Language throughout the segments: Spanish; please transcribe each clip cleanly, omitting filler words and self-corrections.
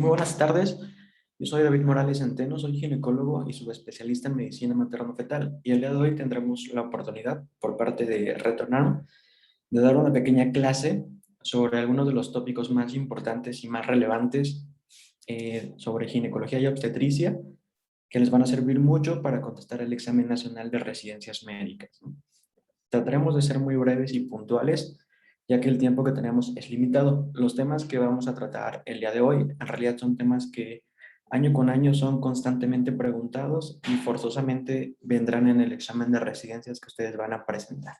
Muy buenas tardes, yo soy David Morales Centeno, soy ginecólogo y subespecialista en medicina materno-fetal y el día de hoy tendremos la oportunidad por parte de Retornarm de dar una pequeña clase sobre algunos de los tópicos más importantes y más relevantes sobre ginecología y obstetricia que les van a servir mucho para contestar el examen nacional de residencias médicas. Trataremos de ser muy breves y puntuales, ya que el tiempo que tenemos es limitado. Los temas que vamos a tratar el día de hoy, en realidad son temas que año con año son constantemente preguntados y forzosamente vendrán en el examen de residencias que ustedes van a presentar.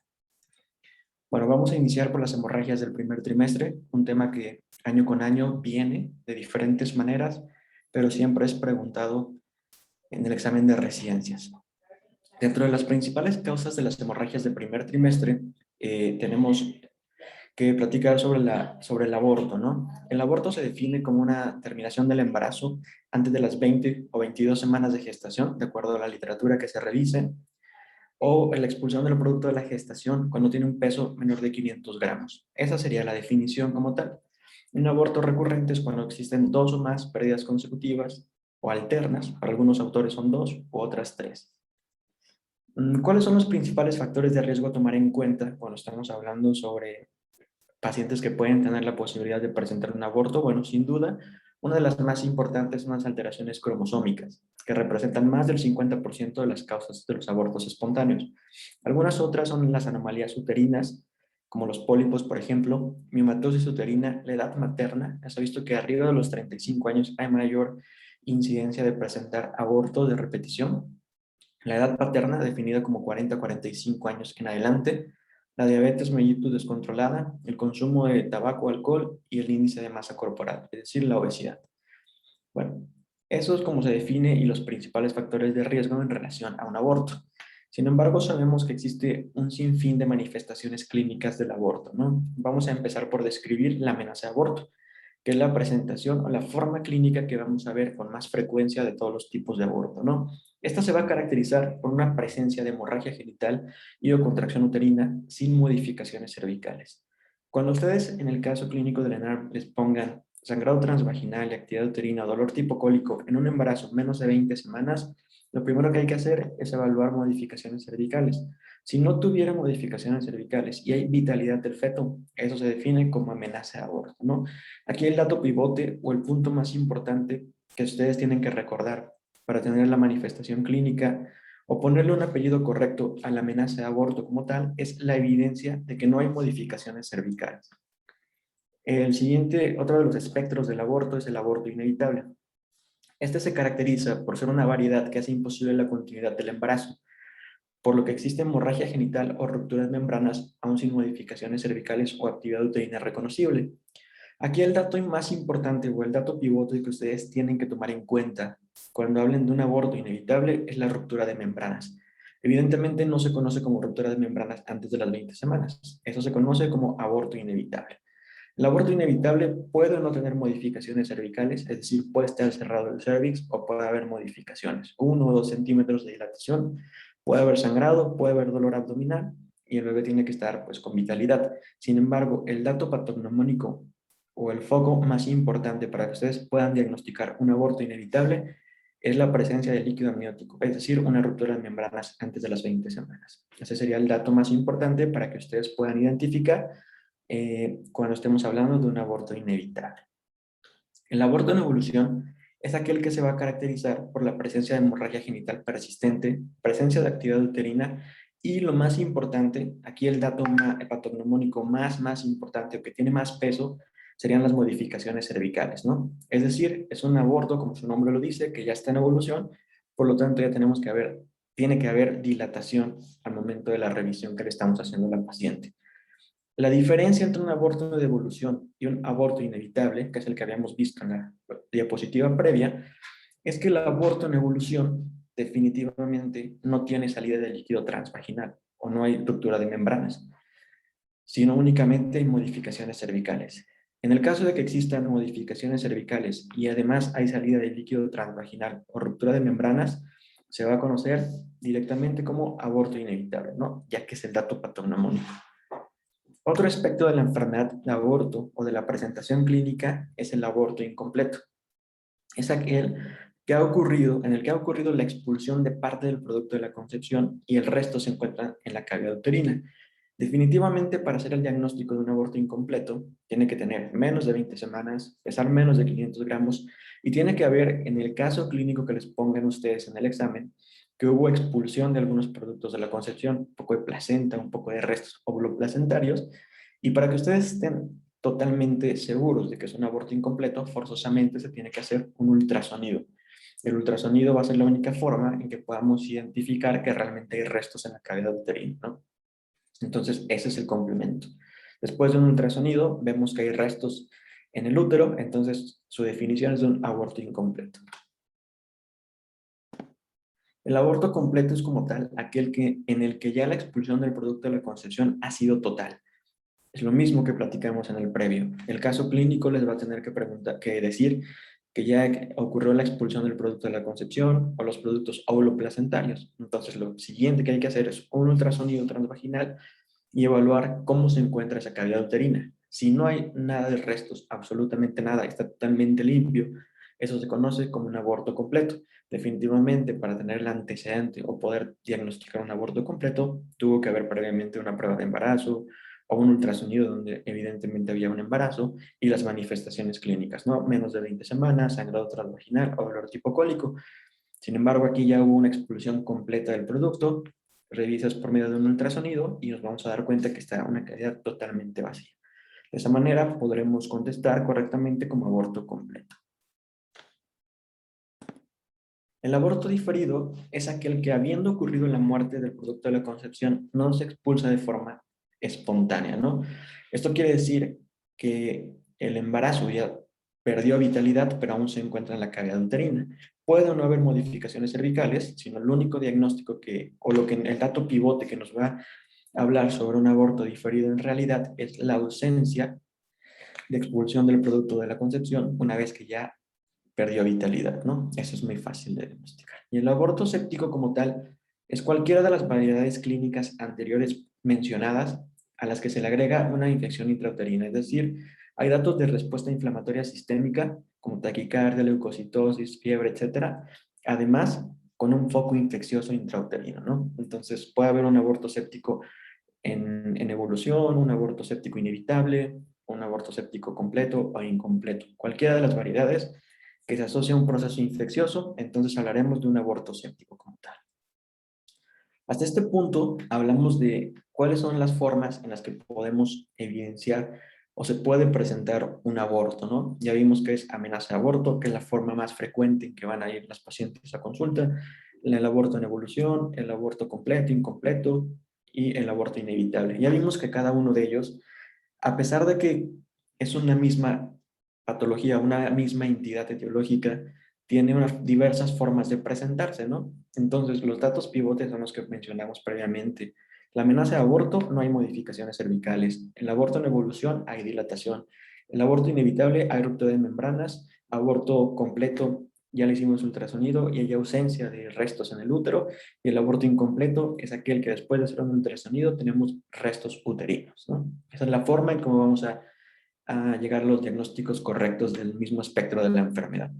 Bueno, vamos a iniciar por las hemorragias del primer trimestre, un tema que año con año viene de diferentes maneras, pero siempre es preguntado en el examen de residencias. Dentro de las principales causas de las hemorragias del primer trimestre, tenemos que platicar sobre el aborto, ¿no? El aborto se define como una terminación del embarazo antes de las 20 o 22 semanas de gestación, de acuerdo a la literatura que se revise, o la expulsión del producto de la gestación cuando tiene un peso menor de 500 gramos. Esa sería la definición como tal. Un aborto recurrente es cuando existen dos o más pérdidas consecutivas o alternas, para algunos autores son dos u otras tres. ¿Cuáles son los principales factores de riesgo a tomar en cuenta cuando estamos hablando sobre pacientes que pueden tener la posibilidad de presentar un aborto? Bueno, sin duda, una de las más importantes son las alteraciones cromosómicas, que representan más del 50% de las causas de los abortos espontáneos. Algunas otras son las anomalías uterinas, como los pólipos, por ejemplo, miomatosis uterina, la edad materna. Se ha visto que arriba de los 35 años hay mayor incidencia de presentar aborto de repetición. La edad paterna, definida como 40 a 45 años en adelante, la diabetes mellitus descontrolada, el consumo de tabaco o alcohol y el índice de masa corporal, es decir, la obesidad. Bueno, eso es como se define y los principales factores de riesgo en relación a un aborto. Sin embargo, sabemos que existe un sinfín de manifestaciones clínicas del aborto, ¿no? Vamos a empezar por describir la amenaza de aborto, que es la presentación o la forma clínica que vamos a ver con más frecuencia de todos los tipos de aborto, ¿no? Esta se va a caracterizar por una presencia de hemorragia genital y o contracción uterina sin modificaciones cervicales. Cuando ustedes en el caso clínico del ENARM les pongan sangrado transvaginal y actividad uterina o dolor tipo cólico en un embarazo menos de 20 semanas, lo primero que hay que hacer es evaluar modificaciones cervicales. Si no tuviera modificaciones cervicales y hay vitalidad del feto, eso se define como amenaza de aborto, ¿no? Aquí el dato pivote o el punto más importante que ustedes tienen que recordar para tener la manifestación clínica o ponerle un apellido correcto a la amenaza de aborto como tal es la evidencia de que no hay modificaciones cervicales. El siguiente, otro de los espectros del aborto es el aborto inevitable. Este se caracteriza por ser una variedad que hace imposible la continuidad del embarazo, por lo que existe hemorragia genital o ruptura de membranas aún sin modificaciones cervicales o actividad uterina reconocible. Aquí el dato más importante o el dato pivote que ustedes tienen que tomar en cuenta cuando hablen de un aborto inevitable es la ruptura de membranas. Evidentemente no se conoce como ruptura de membranas antes de las 20 semanas. Eso se conoce como aborto inevitable. El aborto inevitable puede o no tener modificaciones cervicales, es decir, puede estar cerrado el cervix o puede haber modificaciones, 1 o 2 centímetros de dilatación, puede haber sangrado, puede haber dolor abdominal y el bebé tiene que estar pues con vitalidad. Sin embargo, el dato patognomónico o el foco más importante para que ustedes puedan diagnosticar un aborto inevitable es la presencia de líquido amniótico, es decir, una ruptura de membranas antes de las 20 semanas. Ese sería el dato más importante para que ustedes puedan identificar cuando estemos hablando de un aborto inevitable. El aborto en evolución es aquel que se va a caracterizar por la presencia de hemorragia genital persistente, presencia de actividad uterina y lo más importante, aquí el dato patognomónico más importante o que tiene más peso serían las modificaciones cervicales, ¿no? Es decir, es un aborto, como su nombre lo dice, que ya está en evolución, por lo tanto ya tiene que haber dilatación al momento de la revisión que le estamos haciendo a la paciente. La diferencia entre un aborto de evolución y un aborto inevitable, que es el que habíamos visto en la diapositiva previa, es que el aborto en evolución definitivamente no tiene salida de líquido transvaginal o no hay ruptura de membranas, sino únicamente hay modificaciones cervicales. En el caso de que existan modificaciones cervicales y además hay salida de líquido transvaginal o ruptura de membranas, se va a conocer directamente como aborto inevitable, ¿no? Ya que es el dato patognomónico. Otro aspecto de la enfermedad de aborto o de la presentación clínica es el aborto incompleto. es aquel que ha ocurrido, en el que ha ocurrido la expulsión de parte del producto de la concepción y el resto se encuentra en la cavidad uterina. Definitivamente, para hacer el diagnóstico de un aborto incompleto, tiene que tener menos de 20 semanas, pesar menos de 500 gramos y tiene que haber, en el caso clínico que les pongan ustedes en el examen, que hubo expulsión de algunos productos de la concepción, un poco de placenta, un poco de restos ovuloplacentarios, y para que ustedes estén totalmente seguros de que es un aborto incompleto, forzosamente se tiene que hacer un ultrasonido. El ultrasonido va a ser la única forma en que podamos identificar que realmente hay restos en la cavidad uterina, ¿no? Entonces, ese es el complemento. Después de un ultrasonido, vemos que hay restos en el útero, entonces su definición es de un aborto incompleto. El aborto completo es como tal aquel en el que ya la expulsión del producto de la concepción ha sido total. Es lo mismo que platicamos en el previo. El caso clínico les va a tener que decir que ya ocurrió la expulsión del producto de la concepción o los productos óvulo-placentarios. Entonces, lo siguiente que hay que hacer es un ultrasonido transvaginal y evaluar cómo se encuentra esa cavidad uterina. Si no hay nada de restos, absolutamente nada, está totalmente limpio, eso se conoce como un aborto completo. Definitivamente, para tener el antecedente o poder diagnosticar un aborto completo, tuvo que haber previamente una prueba de embarazo o un ultrasonido donde evidentemente había un embarazo y las manifestaciones clínicas, ¿no? Menos de 20 semanas, sangrado transvaginal o dolor tipo cólico. Sin embargo, aquí ya hubo una expulsión completa del producto, revisas por medio de un ultrasonido y nos vamos a dar cuenta que está una cavidad totalmente vacía. De esa manera podremos contestar correctamente como aborto completo. El aborto diferido es aquel que, habiendo ocurrido la muerte del producto de la concepción, no se expulsa de forma espontánea, ¿no? Esto quiere decir que el embarazo ya perdió vitalidad, pero aún se encuentra en la cavidad uterina. Puede o no haber modificaciones cervicales, sino el único diagnóstico o el dato pivote que nos va a hablar sobre un aborto diferido en realidad es la ausencia de expulsión del producto de la concepción una vez que ya perdió vitalidad, ¿no? Eso es muy fácil de diagnosticar. Y el aborto séptico como tal es cualquiera de las variedades clínicas anteriores mencionadas a las que se le agrega una infección intrauterina, es decir, hay datos de respuesta inflamatoria sistémica como taquicardia, leucocitosis, fiebre, etcétera, además con un foco infeccioso intrauterino, ¿no? Entonces puede haber un aborto séptico en evolución, un aborto séptico inevitable, un aborto séptico completo o incompleto. Cualquiera de las variedades que se asocia a un proceso infeccioso, entonces hablaremos de un aborto séptico como tal. Hasta este punto hablamos de cuáles son las formas en las que podemos evidenciar o se puede presentar un aborto, ¿no? Ya vimos que es amenaza de aborto, que es la forma más frecuente en que van a ir las pacientes a consulta, el aborto en evolución, el aborto completo, incompleto y el aborto inevitable. Ya vimos que cada uno de ellos, a pesar de que es una misma patología, una misma entidad etiológica, tiene unas diversas formas de presentarse, ¿no? Entonces, los datos pivotes son los que mencionamos previamente. La amenaza de aborto, no hay modificaciones cervicales. El aborto en evolución, hay dilatación. El aborto inevitable, hay ruptura de membranas. Aborto completo, ya le hicimos ultrasonido y hay ausencia de restos en el útero. Y el aborto incompleto es aquel que después de hacer un ultrasonido tenemos restos uterinos, ¿no? Esa es la forma en cómo vamos a llegar a los diagnósticos correctos del mismo espectro de la enfermedad.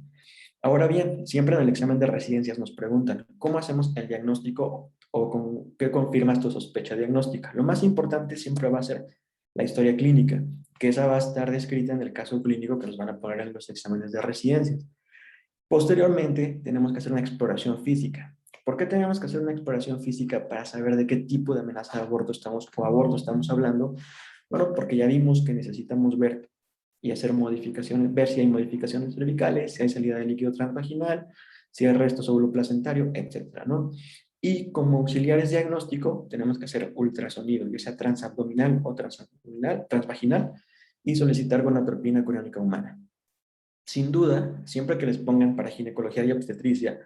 Ahora bien, siempre en el examen de residencias nos preguntan, ¿cómo hacemos el diagnóstico o con qué confirmas tu sospecha diagnóstica? Lo más importante siempre va a ser la historia clínica, que esa va a estar descrita en el caso clínico que nos van a poner en los exámenes de residencias. Posteriormente, tenemos que hacer una exploración física. ¿Por qué tenemos que hacer una exploración física para saber de qué tipo de amenaza de aborto estamos hablando? Bueno, porque ya vimos que necesitamos ver y hacer modificaciones, ver si hay modificaciones cervicales, si hay salida de líquido transvaginal, si hay restos óvulo-placentario, etcétera, ¿no? Y como auxiliares diagnóstico, tenemos que hacer ultrasonido, ya sea transabdominal o transvaginal, y solicitar gonadotropina coriónica humana. Sin duda, siempre que les pongan para ginecología y obstetricia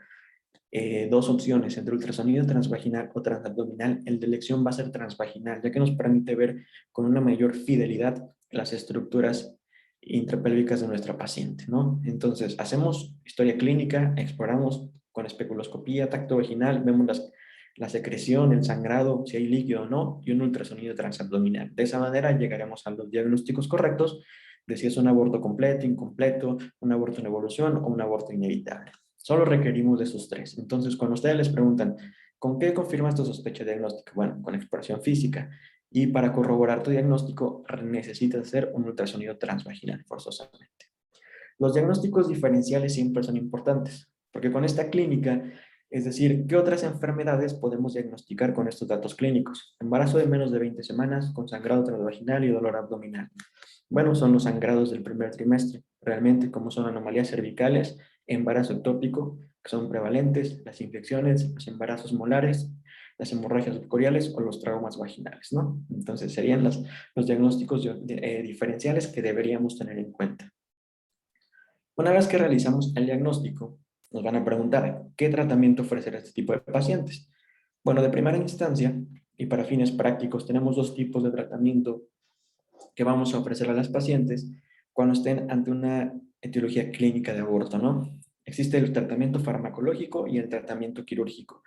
dos opciones entre ultrasonido transvaginal o transabdominal, el de elección va a ser transvaginal, ya que nos permite ver con una mayor fidelidad las estructuras intrapélvicas de nuestra paciente, ¿no? Entonces, hacemos historia clínica, exploramos con especuloscopía, tacto vaginal, vemos la secreción, el sangrado, si hay líquido o no, y un ultrasonido transabdominal. De esa manera llegaremos a los diagnósticos correctos de si es un aborto completo, incompleto, un aborto en evolución o un aborto inevitable. Solo requerimos de esos tres. Entonces, cuando ustedes les preguntan, ¿con qué confirmas tu sospecha diagnóstica? Bueno, con exploración física. Y para corroborar tu diagnóstico, necesitas hacer un ultrasonido transvaginal forzosamente. Los diagnósticos diferenciales siempre son importantes, porque con esta clínica, es decir, ¿qué otras enfermedades podemos diagnosticar con estos datos clínicos? Embarazo de menos de 20 semanas, con sangrado transvaginal y dolor abdominal. Bueno, son los sangrados del primer trimestre, realmente como son anomalías cervicales, embarazo ectópico, que son prevalentes, las infecciones, los embarazos molares, las hemorragias subcoriales o los traumas vaginales, ¿no? Entonces serían los diagnósticos diferenciales que deberíamos tener en cuenta. Una vez que realizamos el diagnóstico, nos van a preguntar, ¿qué tratamiento ofrecer a este tipo de pacientes? Bueno, de primera instancia, y para fines prácticos, tenemos dos tipos de tratamiento que vamos a ofrecer a las pacientes cuando estén ante una etiología clínica de aborto, ¿no? Existe el tratamiento farmacológico y el tratamiento quirúrgico.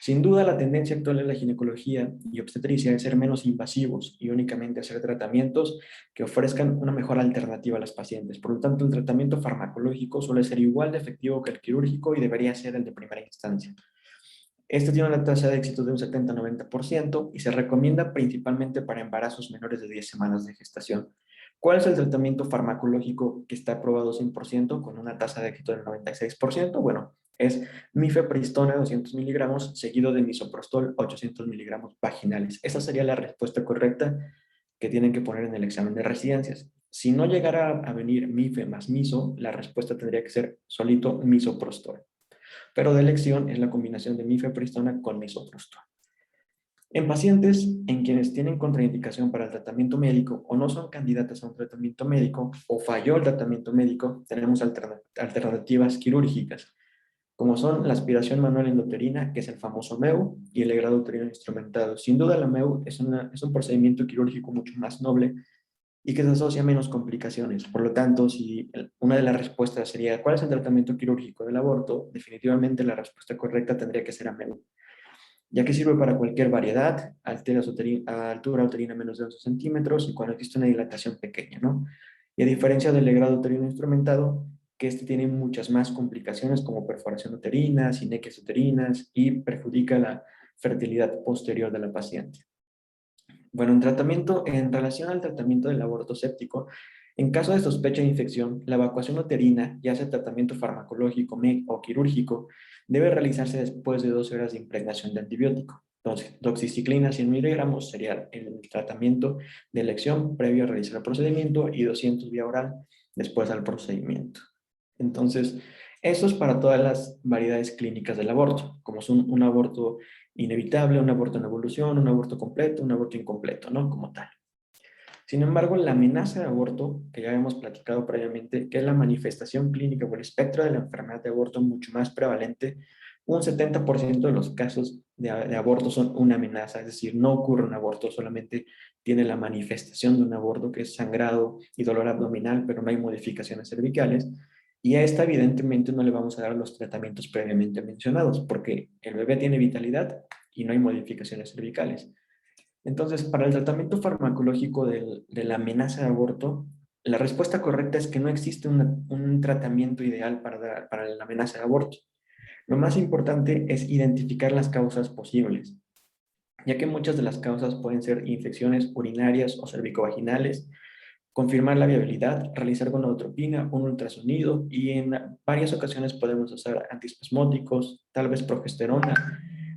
Sin duda, la tendencia actual de la ginecología y obstetricia es ser menos invasivos y únicamente hacer tratamientos que ofrezcan una mejor alternativa a las pacientes. Por lo tanto, el tratamiento farmacológico suele ser igual de efectivo que el quirúrgico y debería ser el de primera instancia. Este tiene una tasa de éxito de un 70-90% y se recomienda principalmente para embarazos menores de 10 semanas de gestación. ¿Cuál es el tratamiento farmacológico que está aprobado 100% con una tasa de éxito del 96%? Bueno, es mifepristona 200 miligramos seguido de misoprostol 800 miligramos vaginales. Esa sería la respuesta correcta que tienen que poner en el examen de residencias. Si no llegara a venir mife más miso, la respuesta tendría que ser solito misoprostol, pero de elección es la combinación de mifepristona con misoprostol. En pacientes en quienes tienen contraindicación para el tratamiento médico o no son candidatas a un tratamiento médico o falló el tratamiento médico, tenemos alternativas quirúrgicas, como son la aspiración manual endouterina, que es el famoso MEU, y el legrado uterino instrumentado. Sin duda la MEU es un procedimiento quirúrgico mucho más noble y que se asocia a menos complicaciones. Por lo tanto, si una de las respuestas sería ¿cuál es el tratamiento quirúrgico del aborto? Definitivamente la respuesta correcta tendría que ser AMEU, ya que sirve para cualquier variedad, altura uterina menos de 11 centímetros y cuando existe una dilatación pequeña, ¿no? Y a diferencia del legrado uterino instrumentado, que este tiene muchas más complicaciones como perforación uterina, sinequias uterinas y perjudica la fertilidad posterior de la paciente. Bueno, en relación al tratamiento del aborto séptico, en caso de sospecha de infección, la evacuación uterina, ya sea tratamiento farmacológico o quirúrgico, debe realizarse después de 12 horas de impregnación de antibiótico. Entonces, doxiciclina 100 miligramos sería el tratamiento de elección previo a realizar el procedimiento y 200 vía oral después al procedimiento. Entonces, eso es para todas las variedades clínicas del aborto, como son un aborto inevitable, un aborto en evolución, un aborto completo, un aborto incompleto, ¿no? Como tal. Sin embargo, la amenaza de aborto, que ya hemos platicado previamente, que es la manifestación clínica o el espectro de la enfermedad de aborto mucho más prevalente, un 70% de los casos de aborto son una amenaza, es decir, no ocurre un aborto, solamente tiene la manifestación de un aborto que es sangrado y dolor abdominal, pero no hay modificaciones cervicales. Y a esta evidentemente no le vamos a dar los tratamientos previamente mencionados, porque el bebé tiene vitalidad y no hay modificaciones cervicales. Entonces, para el tratamiento farmacológico de la amenaza de aborto, la respuesta correcta es que no existe un tratamiento ideal para la amenaza de aborto. Lo más importante es identificar las causas posibles, ya que muchas de las causas pueden ser infecciones urinarias o cervicovaginales, confirmar la viabilidad, realizar gonadotropina, un ultrasonido y en varias ocasiones podemos usar antiespasmódicos, tal vez progesterona,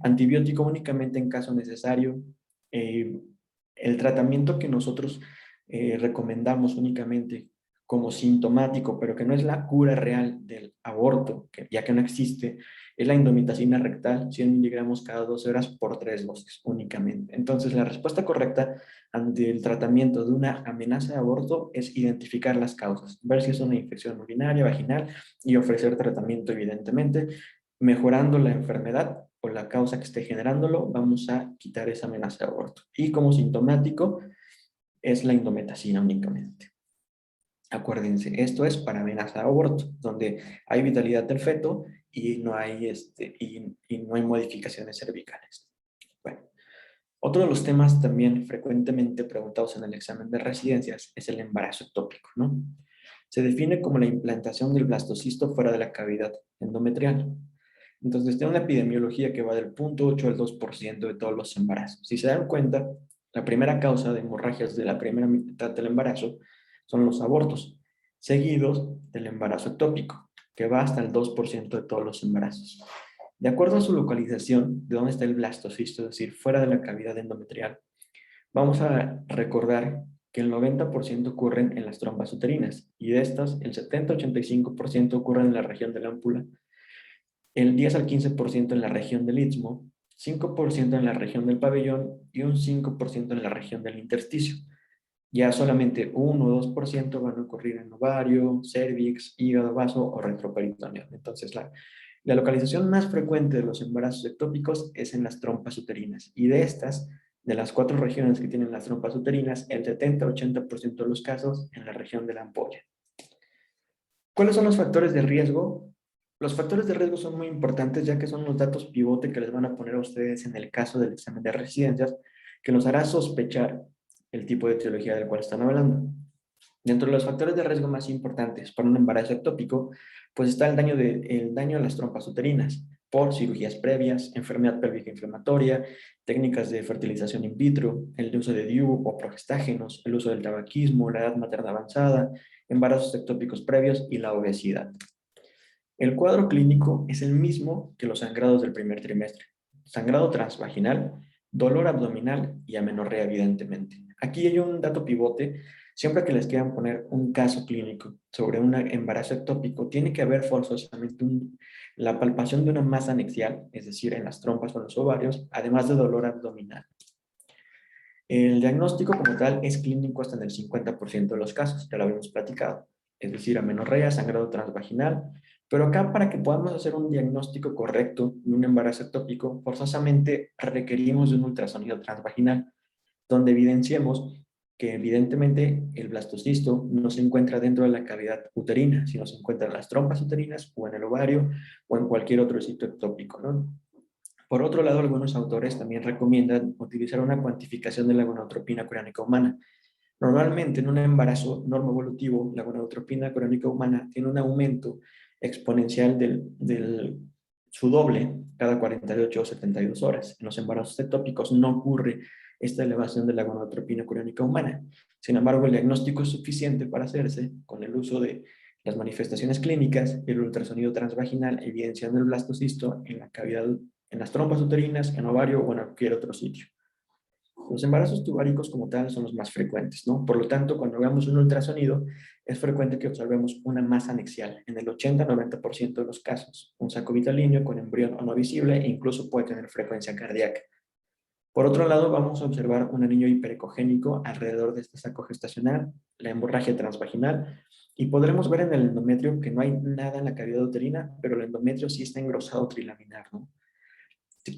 antibiótico únicamente en caso necesario. Eh, el tratamiento que nosotros recomendamos únicamente como sintomático, pero que no es la cura real del aborto, ya que no existe, es la indomitacina rectal, 100 miligramos cada 12 horas por 3 dosis únicamente. Entonces, la respuesta correcta ante el tratamiento de una amenaza de aborto es identificar las causas, ver si es una infección urinaria, vaginal y ofrecer tratamiento evidentemente. Mejorando la enfermedad o la causa que esté generándolo, vamos a quitar esa amenaza de aborto. Y como sintomático es la indometacina únicamente. Acuérdense, esto es para amenaza de aborto, donde hay vitalidad del feto y no hay, y no hay modificaciones cervicales. Bueno, Otro de los temas también frecuentemente preguntados en el examen de residencias es el embarazo ectópico, ¿no? Se define como la implantación del blastocisto fuera de la cavidad endometrial. Entonces, tiene una epidemiología que va del 0,8 al 2% de todos los embarazos. Si se dan cuenta, la primera causa de hemorragias de la primera mitad del embarazo son los abortos, seguidos del embarazo ectópico, que va hasta el 2% de todos los embarazos. De acuerdo a su localización, de dónde está el blastocisto, es decir, fuera de la cavidad endometrial, vamos a recordar que el 90% ocurren en las trompas uterinas y de estas el 70-85% ocurren en la región de la ámpula, el 10 al 15% en la región del istmo, 5% en la región del pabellón y un 5% en la región del intersticio. Ya solamente 1 o 2% van a ocurrir en ovario, cervix, hígado, vaso o retroperitoneo. Entonces, la localización más frecuente de los embarazos ectópicos es en las trompas uterinas. Y de estas, de las 4 regiones que tienen las trompas uterinas, el 70-80% de los casos en la región de la ampolla. ¿Cuáles son los factores de riesgo? Los factores de riesgo son muy importantes ya que son los datos pivote que les van a poner a ustedes en el caso del examen de residencias que los hará sospechar el tipo de etiología del cual están hablando. Dentro de los factores de riesgo más importantes para un embarazo ectópico, pues está el daño a las trompas uterinas por cirugías previas, enfermedad pélvica inflamatoria, técnicas de fertilización in vitro, el uso de DIU o progestágenos, el uso del tabaquismo, la edad materna avanzada, embarazos ectópicos previos y la obesidad. El cuadro clínico es el mismo que los sangrados del primer trimestre. Sangrado transvaginal, dolor abdominal y amenorrea, evidentemente. Aquí hay un dato pivote. Siempre que les quieran poner un caso clínico sobre un embarazo ectópico, tiene que haber forzosamente la palpación de una masa anexial, es decir, en las trompas o en los ovarios, además de dolor abdominal. El diagnóstico como tal es clínico hasta en el 50% de los casos, ya lo habíamos platicado, es decir, amenorrea, sangrado transvaginal, pero acá para que podamos hacer un diagnóstico correcto de un embarazo ectópico, forzosamente requerimos de un ultrasonido transvaginal, donde evidenciemos que evidentemente el blastocisto no se encuentra dentro de la cavidad uterina, sino se encuentra en las trompas uterinas o en el ovario o en cualquier otro sitio ectópico, ¿no? Por otro lado, algunos autores también recomiendan utilizar una cuantificación de la gonadotropina coreánica humana. Normalmente en un embarazo normoevolutivo, la gonadotropina coreánica humana tiene un aumento exponencial su doble cada 48 o 72 horas. En los embarazos ectópicos no ocurre esta elevación de la gonadotropina coreánica humana. Sin embargo, el diagnóstico es suficiente para hacerse con el uso de las manifestaciones clínicas y el ultrasonido transvaginal evidenciando el blastocisto en la cavidad, en las trompas uterinas, en ovario o en cualquier otro sitio. Los embarazos tubáricos como tal son los más frecuentes, ¿no? Por lo tanto, cuando hagamos un ultrasonido, es frecuente que observemos una masa anexial en el 80-90% de los casos, un saco vitalíneo con embrión o no visible e incluso puede tener frecuencia cardíaca. Por otro lado, vamos a observar un anillo hiperecogénico alrededor de este saco gestacional, la hemorragia transvaginal, y podremos ver en el endometrio que no hay nada en la cavidad uterina, pero el endometrio sí está engrosado trilaminar, ¿no?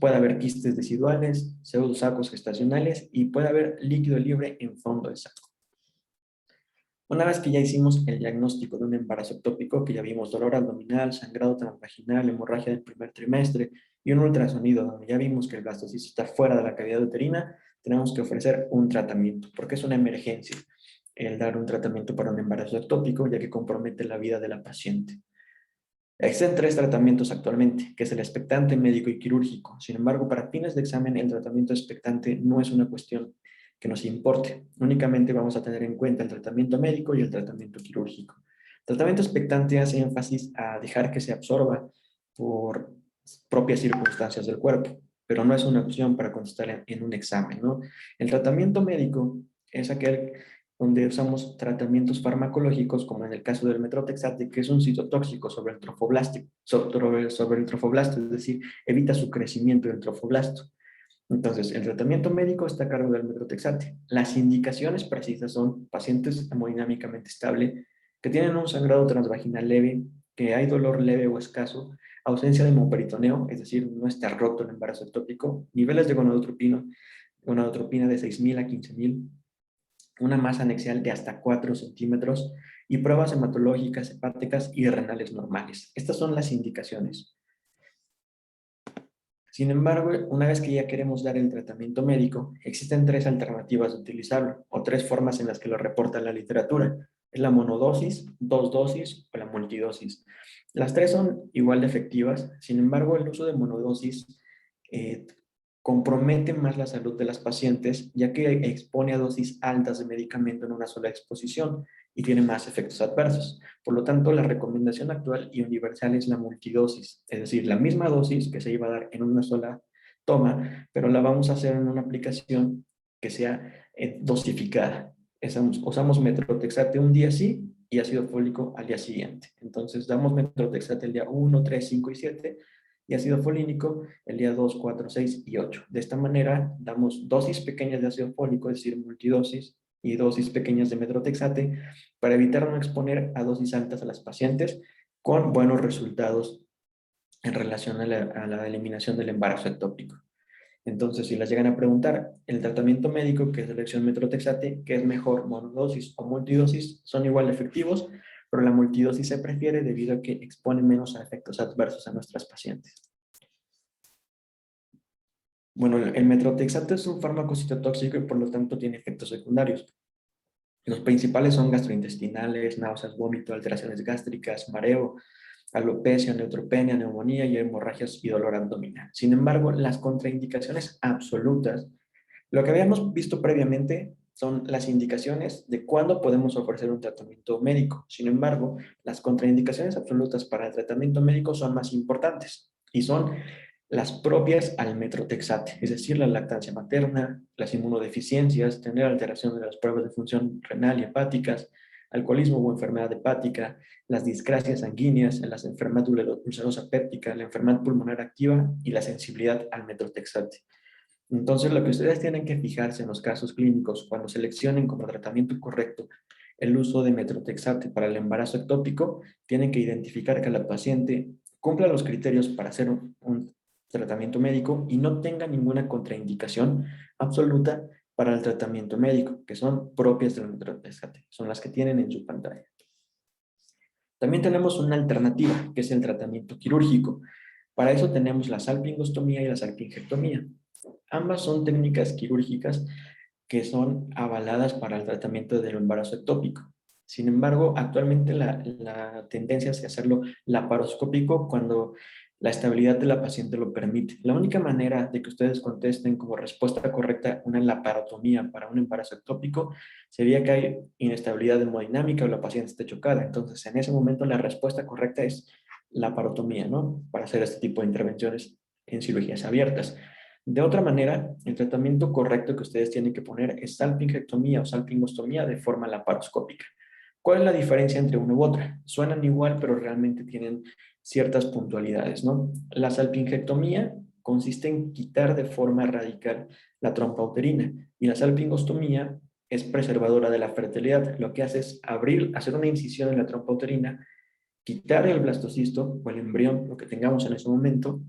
Puede haber quistes deciduales, pseudosacos gestacionales y puede haber líquido libre en fondo del saco. Una vez que ya hicimos el diagnóstico de un embarazo ectópico, que ya vimos dolor abdominal, sangrado transvaginal, hemorragia del primer trimestre y un ultrasonido donde ya vimos que el blastocisto está fuera de la cavidad uterina, tenemos que ofrecer un tratamiento, porque es una emergencia el dar un tratamiento para un embarazo ectópico, ya que compromete la vida de la paciente. Existen 3 tratamientos actualmente, que es el expectante, médico y quirúrgico. Sin embargo, para fines de examen, el tratamiento expectante no es una cuestión que nos importe. Únicamente vamos a tener en cuenta el tratamiento médico y el tratamiento quirúrgico. El tratamiento expectante hace énfasis a dejar que se absorba por propias circunstancias del cuerpo, pero no es una opción para contestar en un examen, ¿no? El tratamiento médico es aquel donde usamos tratamientos farmacológicos, como en el caso del metrotexate, que es un citotóxico sobre el trofoblasto, sobre el trofoblasto, es decir, evita su crecimiento del trofoblasto. Entonces, el tratamiento médico está a cargo del metrotexate. Las indicaciones precisas son pacientes hemodinámicamente estable, que tienen un sangrado transvaginal leve, que hay dolor leve o escaso, ausencia de hemoperitoneo, es decir, no está roto el embarazo ectópico, niveles de gonadotropina de 6.000 a 15.000, una masa anexial de hasta 4 centímetros y pruebas hematológicas, hepáticas y renales normales. Estas son las indicaciones. Sin embargo, una vez que ya queremos dar el tratamiento médico, existen tres alternativas de utilizarlo o tres formas en las que lo reporta la literatura. Es la monodosis, dos dosis o la multidosis. Las tres son igual de efectivas, sin embargo, el uso de monodosis eh, compromete más la salud de las pacientes, ya que expone a dosis altas de medicamento en una sola exposición y tiene más efectos adversos. Por lo tanto, la recomendación actual y universal es la multidosis, es decir, la misma dosis que se iba a dar en una sola toma, pero la vamos a hacer en una aplicación que sea dosificada. Usamos metrotexate un día sí y ácido fólico al día siguiente. Entonces, damos metrotexate el día 1, 3, 5 y 7 y ácido folínico el día 2, 4, 6 y 8. De esta manera, damos dosis pequeñas de ácido fólico, es decir, multidosis, y dosis pequeñas de metrotexate para evitar no exponer a dosis altas a las pacientes con buenos resultados en relación a la eliminación del embarazo ectópico. Entonces, si las llegan a preguntar, el tratamiento médico, que es la elección metrotexate, ¿qué es mejor, monodosis o multidosis? Son igual de efectivos, pero la multidosis se prefiere debido a que expone menos a efectos adversos a nuestras pacientes. Bueno, el metrotexate es un fármaco citotóxico y por lo tanto tiene efectos secundarios. Los principales son gastrointestinales, náuseas, vómito, alteraciones gástricas, mareo, alopecia, neutropenia, neumonía y hemorragias y dolor abdominal. Sin embargo, las contraindicaciones absolutas, lo que habíamos visto previamente son las indicaciones de cuándo podemos ofrecer un tratamiento médico. Sin embargo, las contraindicaciones absolutas para el tratamiento médico son más importantes y son las propias al metrotexate, es decir, la lactancia materna, las inmunodeficiencias, tener alteración de las pruebas de función renal y hepáticas, alcoholismo o enfermedad hepática, las discrasias sanguíneas, la enfermedad ulcerosa péptica, la enfermedad pulmonar activa y la sensibilidad al metrotexate. Entonces, lo que ustedes tienen que fijarse en los casos clínicos cuando seleccionen como tratamiento correcto el uso de metrotexate para el embarazo ectópico, tienen que identificar que la paciente cumpla los criterios para hacer un tratamiento médico y no tenga ninguna contraindicación absoluta para el tratamiento médico, que son propias del metrotexate, son las que tienen en su pantalla. También tenemos una alternativa, que es el tratamiento quirúrgico. Para eso tenemos la salpingostomía y la salpingectomía. Ambas son técnicas quirúrgicas que son avaladas para el tratamiento del embarazo ectópico. Sin embargo, actualmente la tendencia es hacerlo laparoscópico cuando la estabilidad de la paciente lo permite. La única manera de que ustedes contesten como respuesta correcta una laparotomía para un embarazo ectópico sería que hay inestabilidad hemodinámica o la paciente esté chocada. Entonces, en ese momento la respuesta correcta es laparotomía, ¿no? Para hacer este tipo de intervenciones en cirugías abiertas. De otra manera, el tratamiento correcto que ustedes tienen que poner es salpingectomía o salpingostomía de forma laparoscópica. ¿Cuál es la diferencia entre una u otra? Suenan igual, pero realmente tienen ciertas puntualidades, ¿no? La salpingectomía consiste en quitar de forma radical la trompa uterina y la salpingostomía es preservadora de la fertilidad. Lo que hace es hacer una incisión en la trompa uterina, quitar el blastocisto o el embrión, lo que tengamos en ese momento,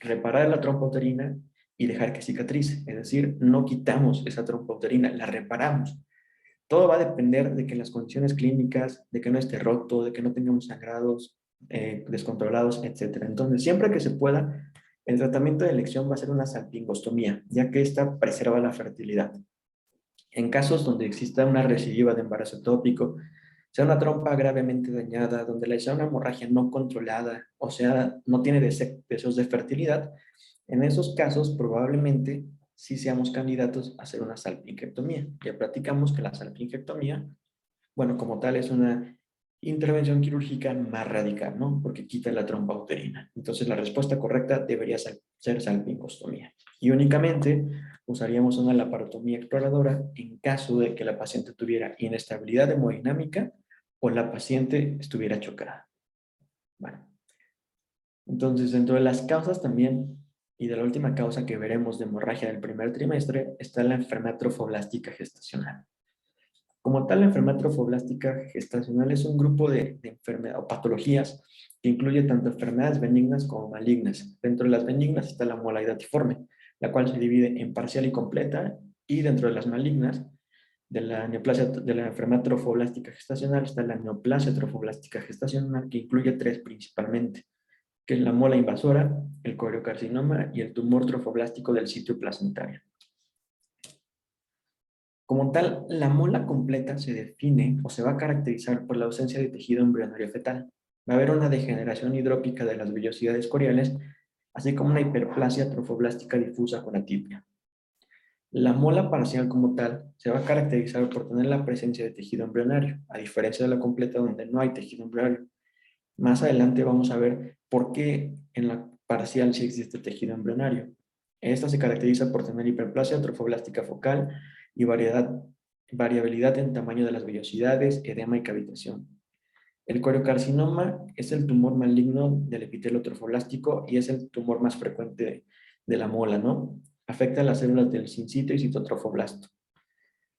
reparar la trompa uterina y dejar que cicatrice. Es decir, no quitamos esa trompa uterina, la reparamos. Todo va a depender de que las condiciones clínicas, de que no esté roto, de que no tengamos sangrados descontrolados, etc. Entonces, siempre que se pueda, el tratamiento de elección va a ser una salpingostomía, ya que esta preserva la fertilidad. En casos donde exista una recidiva de embarazo ectópico, sea una trompa gravemente dañada, donde sea una hemorragia no controlada, o sea, no tiene deseos de fertilidad, en esos casos probablemente sí seamos candidatos a hacer una salpingectomía. Ya platicamos que la salpingectomía, bueno, como tal es una intervención quirúrgica más radical, ¿no? Porque quita la trompa uterina. Entonces la respuesta correcta debería ser salpingostomía. Y únicamente usaríamos una laparotomía exploradora en caso de que la paciente tuviera inestabilidad hemodinámica o la paciente estuviera chocada. Bueno, entonces dentro de las causas también, y de la última causa que veremos de hemorragia del primer trimestre, está la enfermedad trofoblástica gestacional. Como tal, la enfermedad trofoblástica gestacional es un grupo de enfermedades o patologías que incluye tanto enfermedades benignas como malignas. Dentro de las benignas está la muela datiforme, la cual se divide en parcial y completa, y dentro de las malignas, de la enfermedad trofoblástica gestacional, está la neoplasia trofoblástica gestacional, que incluye tres principalmente. que es la mola invasora, el coriocarcinoma y el tumor trofoblástico del sitio placentario. Como tal, la mola completa se define o se va a caracterizar por la ausencia de tejido embrionario fetal. Va a haber una degeneración hidrópica de las vellosidades coriales, así como una hiperplasia trofoblástica difusa con atipia. La mola parcial como tal se va a caracterizar por tener la presencia de tejido embrionario, a diferencia de la completa donde no hay tejido embrionario. Más adelante vamos a ver por qué en la parcial sí existe tejido embrionario. Esta se caracteriza por tener hiperplasia trofoblástica focal y variabilidad en tamaño de las vellosidades, edema y cavitación. El coriocarcinoma es el tumor maligno del epitelio trofoblástico y es el tumor más frecuente de la mola, ¿no? Afecta a las células del sincito y citotrofoblasto.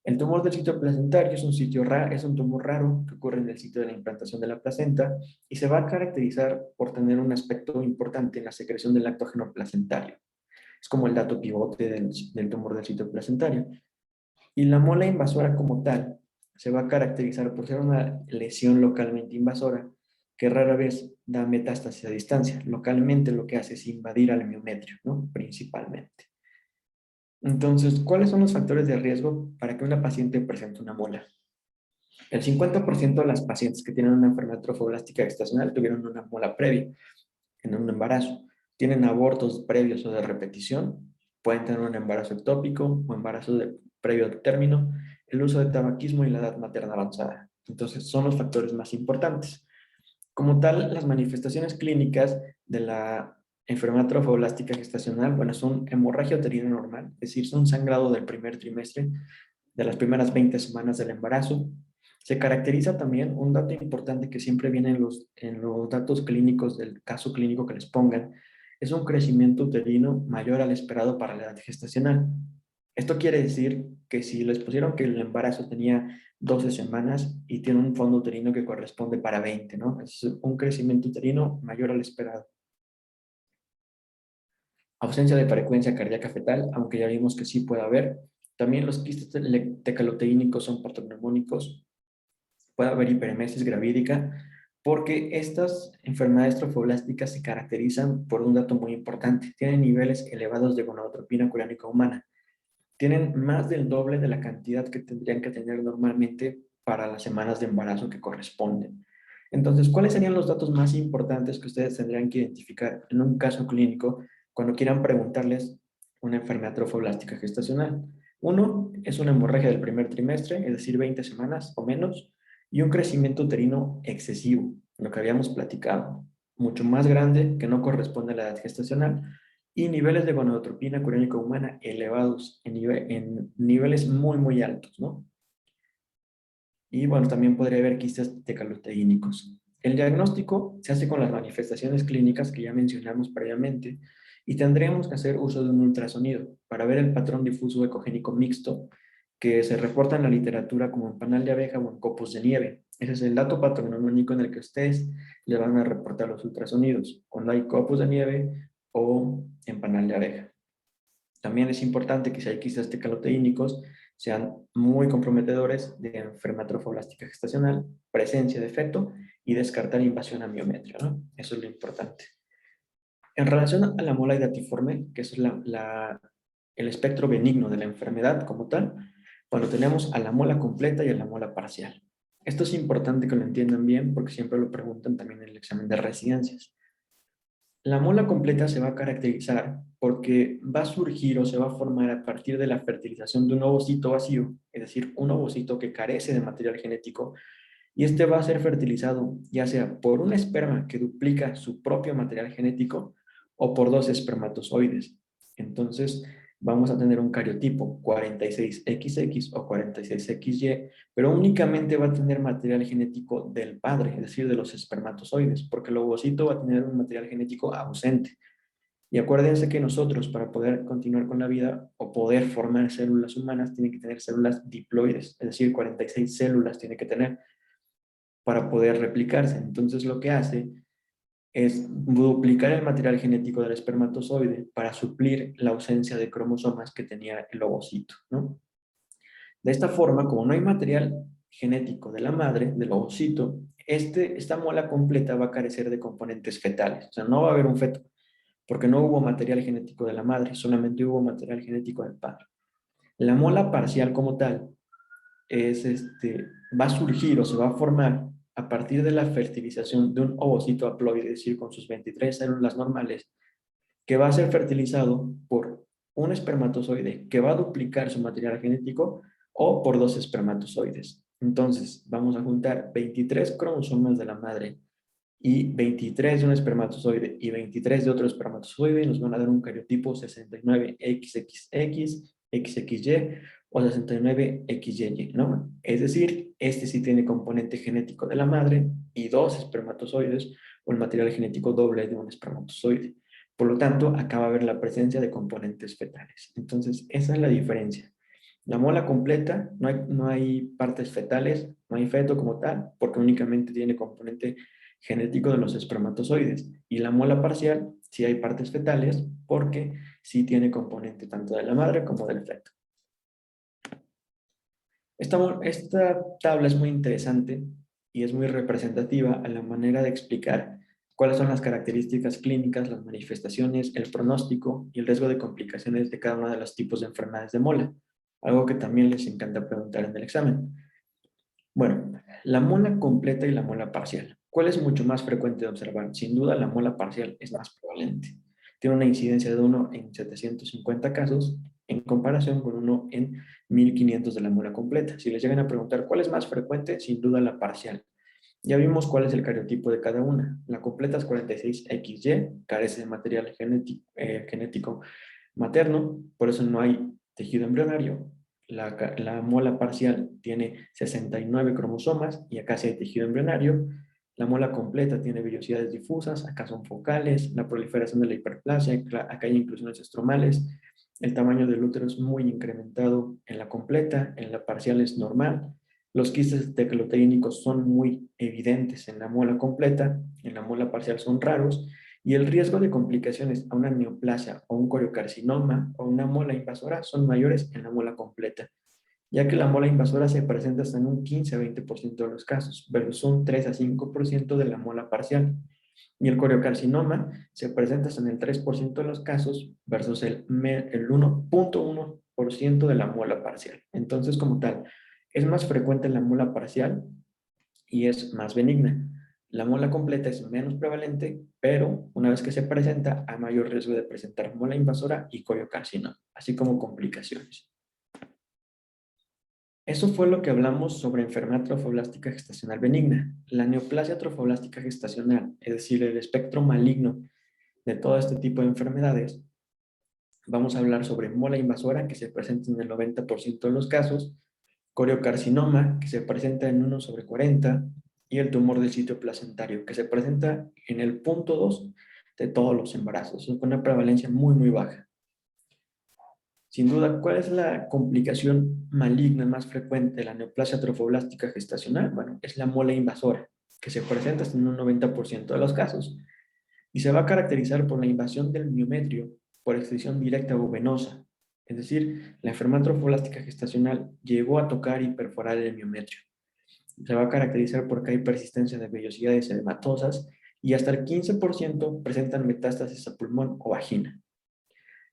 El tumor del sitio placentario es un sitio raro, es un tumor raro que ocurre en el sitio de la implantación de la placenta y se va a caracterizar por tener un aspecto importante en la secreción del lactógeno placentario. Es como el dato pivote del tumor del sitio placentario. Y la mola invasora como tal se va a caracterizar por ser una lesión localmente invasora que rara vez da metástasis a distancia. Localmente lo que hace es invadir al miometrio, ¿no? Principalmente. Entonces, ¿cuáles son los factores de riesgo para que una paciente presente una mola? El 50% de las pacientes que tienen una enfermedad trofoblástica gestacional tuvieron una mola previa en un embarazo. Tienen abortos previos o de repetición, pueden tener un embarazo ectópico o embarazo previo al término, el uso de tabaquismo y la edad materna avanzada. Entonces, son los factores más importantes. Como tal, las manifestaciones clínicas de la enfermedad trofoblástica gestacional, bueno, son hemorragia uterina normal, es decir, son sangrado del primer trimestre, de las primeras 20 semanas del embarazo. Se caracteriza también un dato importante que siempre viene en los datos clínicos del caso clínico que les pongan, es un crecimiento uterino mayor al esperado para la edad gestacional. Esto quiere decir que si les pusieron que el embarazo tenía 12 semanas y tiene un fondo uterino que corresponde para 20, ¿no? Es un crecimiento uterino mayor al esperado. Ausencia de frecuencia cardíaca fetal, aunque ya vimos que sí puede haber. También los quistes tecaloteínicos son partoneumónicos. Puede haber hiperemesis gravídica, porque estas enfermedades trofoblásticas se caracterizan por un dato muy importante. Tienen niveles elevados de gonadotropina coriánica humana. Tienen más del doble de la cantidad que tendrían que tener normalmente para las semanas de embarazo que corresponden. Entonces, ¿cuáles serían los datos más importantes que ustedes tendrían que identificar en un caso clínico cuando quieran preguntarles una enfermedad trofoblástica gestacional? Uno es una hemorragia del primer trimestre, es decir, 20 semanas o menos, y un crecimiento uterino excesivo, lo que habíamos platicado, mucho más grande que no corresponde a la edad gestacional, y niveles de gonadotropina coriánica humana elevados en niveles muy, muy altos, ¿no? Y bueno, también podría haber quistes tecaloteínicos. El diagnóstico se hace con las manifestaciones clínicas que ya mencionamos previamente y tendremos que hacer uso de un ultrasonido para ver el patrón difuso ecogénico mixto que se reporta en la literatura como en panal de abeja o en copos de nieve. Ese es el dato patognomónico en el que ustedes le van a reportar los ultrasonidos, cuando hay copos de nieve o en panal de abeja. También es importante que si hay quistes tecaloteínicos sean muy comprometedores de enfermedad trofoblástica gestacional, presencia de feto y descartar invasión a miometrio, ¿no? Eso es lo importante. En relación a la mola hidatiforme, que es el espectro benigno de la enfermedad como tal, cuando tenemos a la mola completa y a la mola parcial. Esto es importante que lo entiendan bien porque siempre lo preguntan también en el examen de residencias. La mola completa se va a caracterizar porque va a surgir o se va a formar a partir de la fertilización de un ovocito vacío, es decir, un ovocito que carece de material genético, y este va a ser fertilizado ya sea por un esperma que duplica su propio material genético o por dos espermatozoides. Entonces, vamos a tener un cariotipo 46XX o 46XY, pero únicamente va a tener material genético del padre, es decir, de los espermatozoides, porque el ovocito va a tener un material genético ausente. Y acuérdense que nosotros, para poder continuar con la vida o poder formar células humanas, tienen que tener células diploides, es decir, 46 células tiene que tener para poder replicarse. Entonces, lo que hace es duplicar el material genético del espermatozoide para suplir la ausencia de cromosomas que tenía el ovocito, ¿no? De esta forma, como no hay material genético de la madre, del ovocito, esta mola completa va a carecer de componentes fetales, o sea, no va a haber un feto, porque no hubo material genético de la madre, solamente hubo material genético del padre. La mola parcial como tal va a surgir o se va a formar a partir de la fertilización de un ovocito haploide, es decir, con sus 23 células normales, que va a ser fertilizado por un espermatozoide que va a duplicar su material genético o por dos espermatozoides. Entonces, vamos a juntar 23 cromosomas de la madre y 23 de un espermatozoide y 23 de otro espermatozoide, nos van a dar un cariotipo 69XXX, XXY o 69XYY, ¿no? Es decir, este sí tiene componente genético de la madre y dos espermatozoides o el material genético doble de un espermatozoide. Por lo tanto, acá va a haber la presencia de componentes fetales. Entonces, esa es la diferencia. La mola completa, no hay partes fetales, no hay feto como tal, porque únicamente tiene componente genético de los espermatozoides. Y la mola parcial, sí hay partes fetales, porque sí tiene componente tanto de la madre como del feto. Esta tabla es muy interesante y es muy representativa a la manera de explicar cuáles son las características clínicas, las manifestaciones, el pronóstico y el riesgo de complicaciones de cada uno de los tipos de enfermedades de mola, algo que también les encanta preguntar en el examen. Bueno, la mola completa y la mola parcial. ¿Cuál es mucho más frecuente de observar? Sin duda, la mola parcial es más prevalente. Tiene una incidencia de 1 en 750 casos en comparación con 1 en 1500 de la mola completa. Si les llegan a preguntar cuál es más frecuente, sin duda la parcial. Ya vimos cuál es el cariotipo de cada una. La completa es 46XY, carece de material genético materno, por eso no hay tejido embrionario. La mola parcial tiene 69 cromosomas y acá sí hay tejido embrionario. La mola completa tiene vellosidades difusas, acá son focales, la proliferación de la hiperplasia, acá hay inclusiones estromales. El tamaño del útero es muy incrementado en la completa, en la parcial es normal. Los quistes tecloteínicos son muy evidentes en la muela completa, en la muela parcial son raros, y el riesgo de complicaciones a una neoplasia o un coriocarcinoma o una mola invasora son mayores en la muela completa, ya que la mola invasora se presenta hasta en un 15 a 20% de los casos, versus un 3 a 5% de la mola parcial. Y el coriocarcinoma se presenta hasta en el 3% de los casos versus el 1.1% de la muela parcial. Entonces, como tal, es más frecuente en la muela parcial y es más benigna. La mola completa es menos prevalente, pero una vez que se presenta, hay mayor riesgo de presentar mola invasora y coriocarcinoma, así como complicaciones. Eso fue lo que hablamos sobre enfermedad trofoblástica gestacional benigna. La neoplasia trofoblástica gestacional, es decir, el espectro maligno de todo este tipo de enfermedades, vamos a hablar sobre mola invasora, que se presenta en el 90% de los casos, coriocarcinoma, que se presenta en 1 sobre 40, y el tumor del sitio placentario, que se presenta en el 0.2 de todos los embarazos, con una prevalencia muy, muy baja. Sin duda, ¿cuál es la complicación maligna más frecuente de la neoplasia trofoblástica gestacional? Bueno, es la mola invasora, que se presenta en un 90% de los casos y se va a caracterizar por la invasión del miometrio por excreción directa o venosa. Es decir, la enfermedad trofoblástica gestacional llegó a tocar y perforar el miometrio. Se va a caracterizar porque hay persistencia de vellosidades edematosas y hasta el 15% presentan metástasis a pulmón o vagina.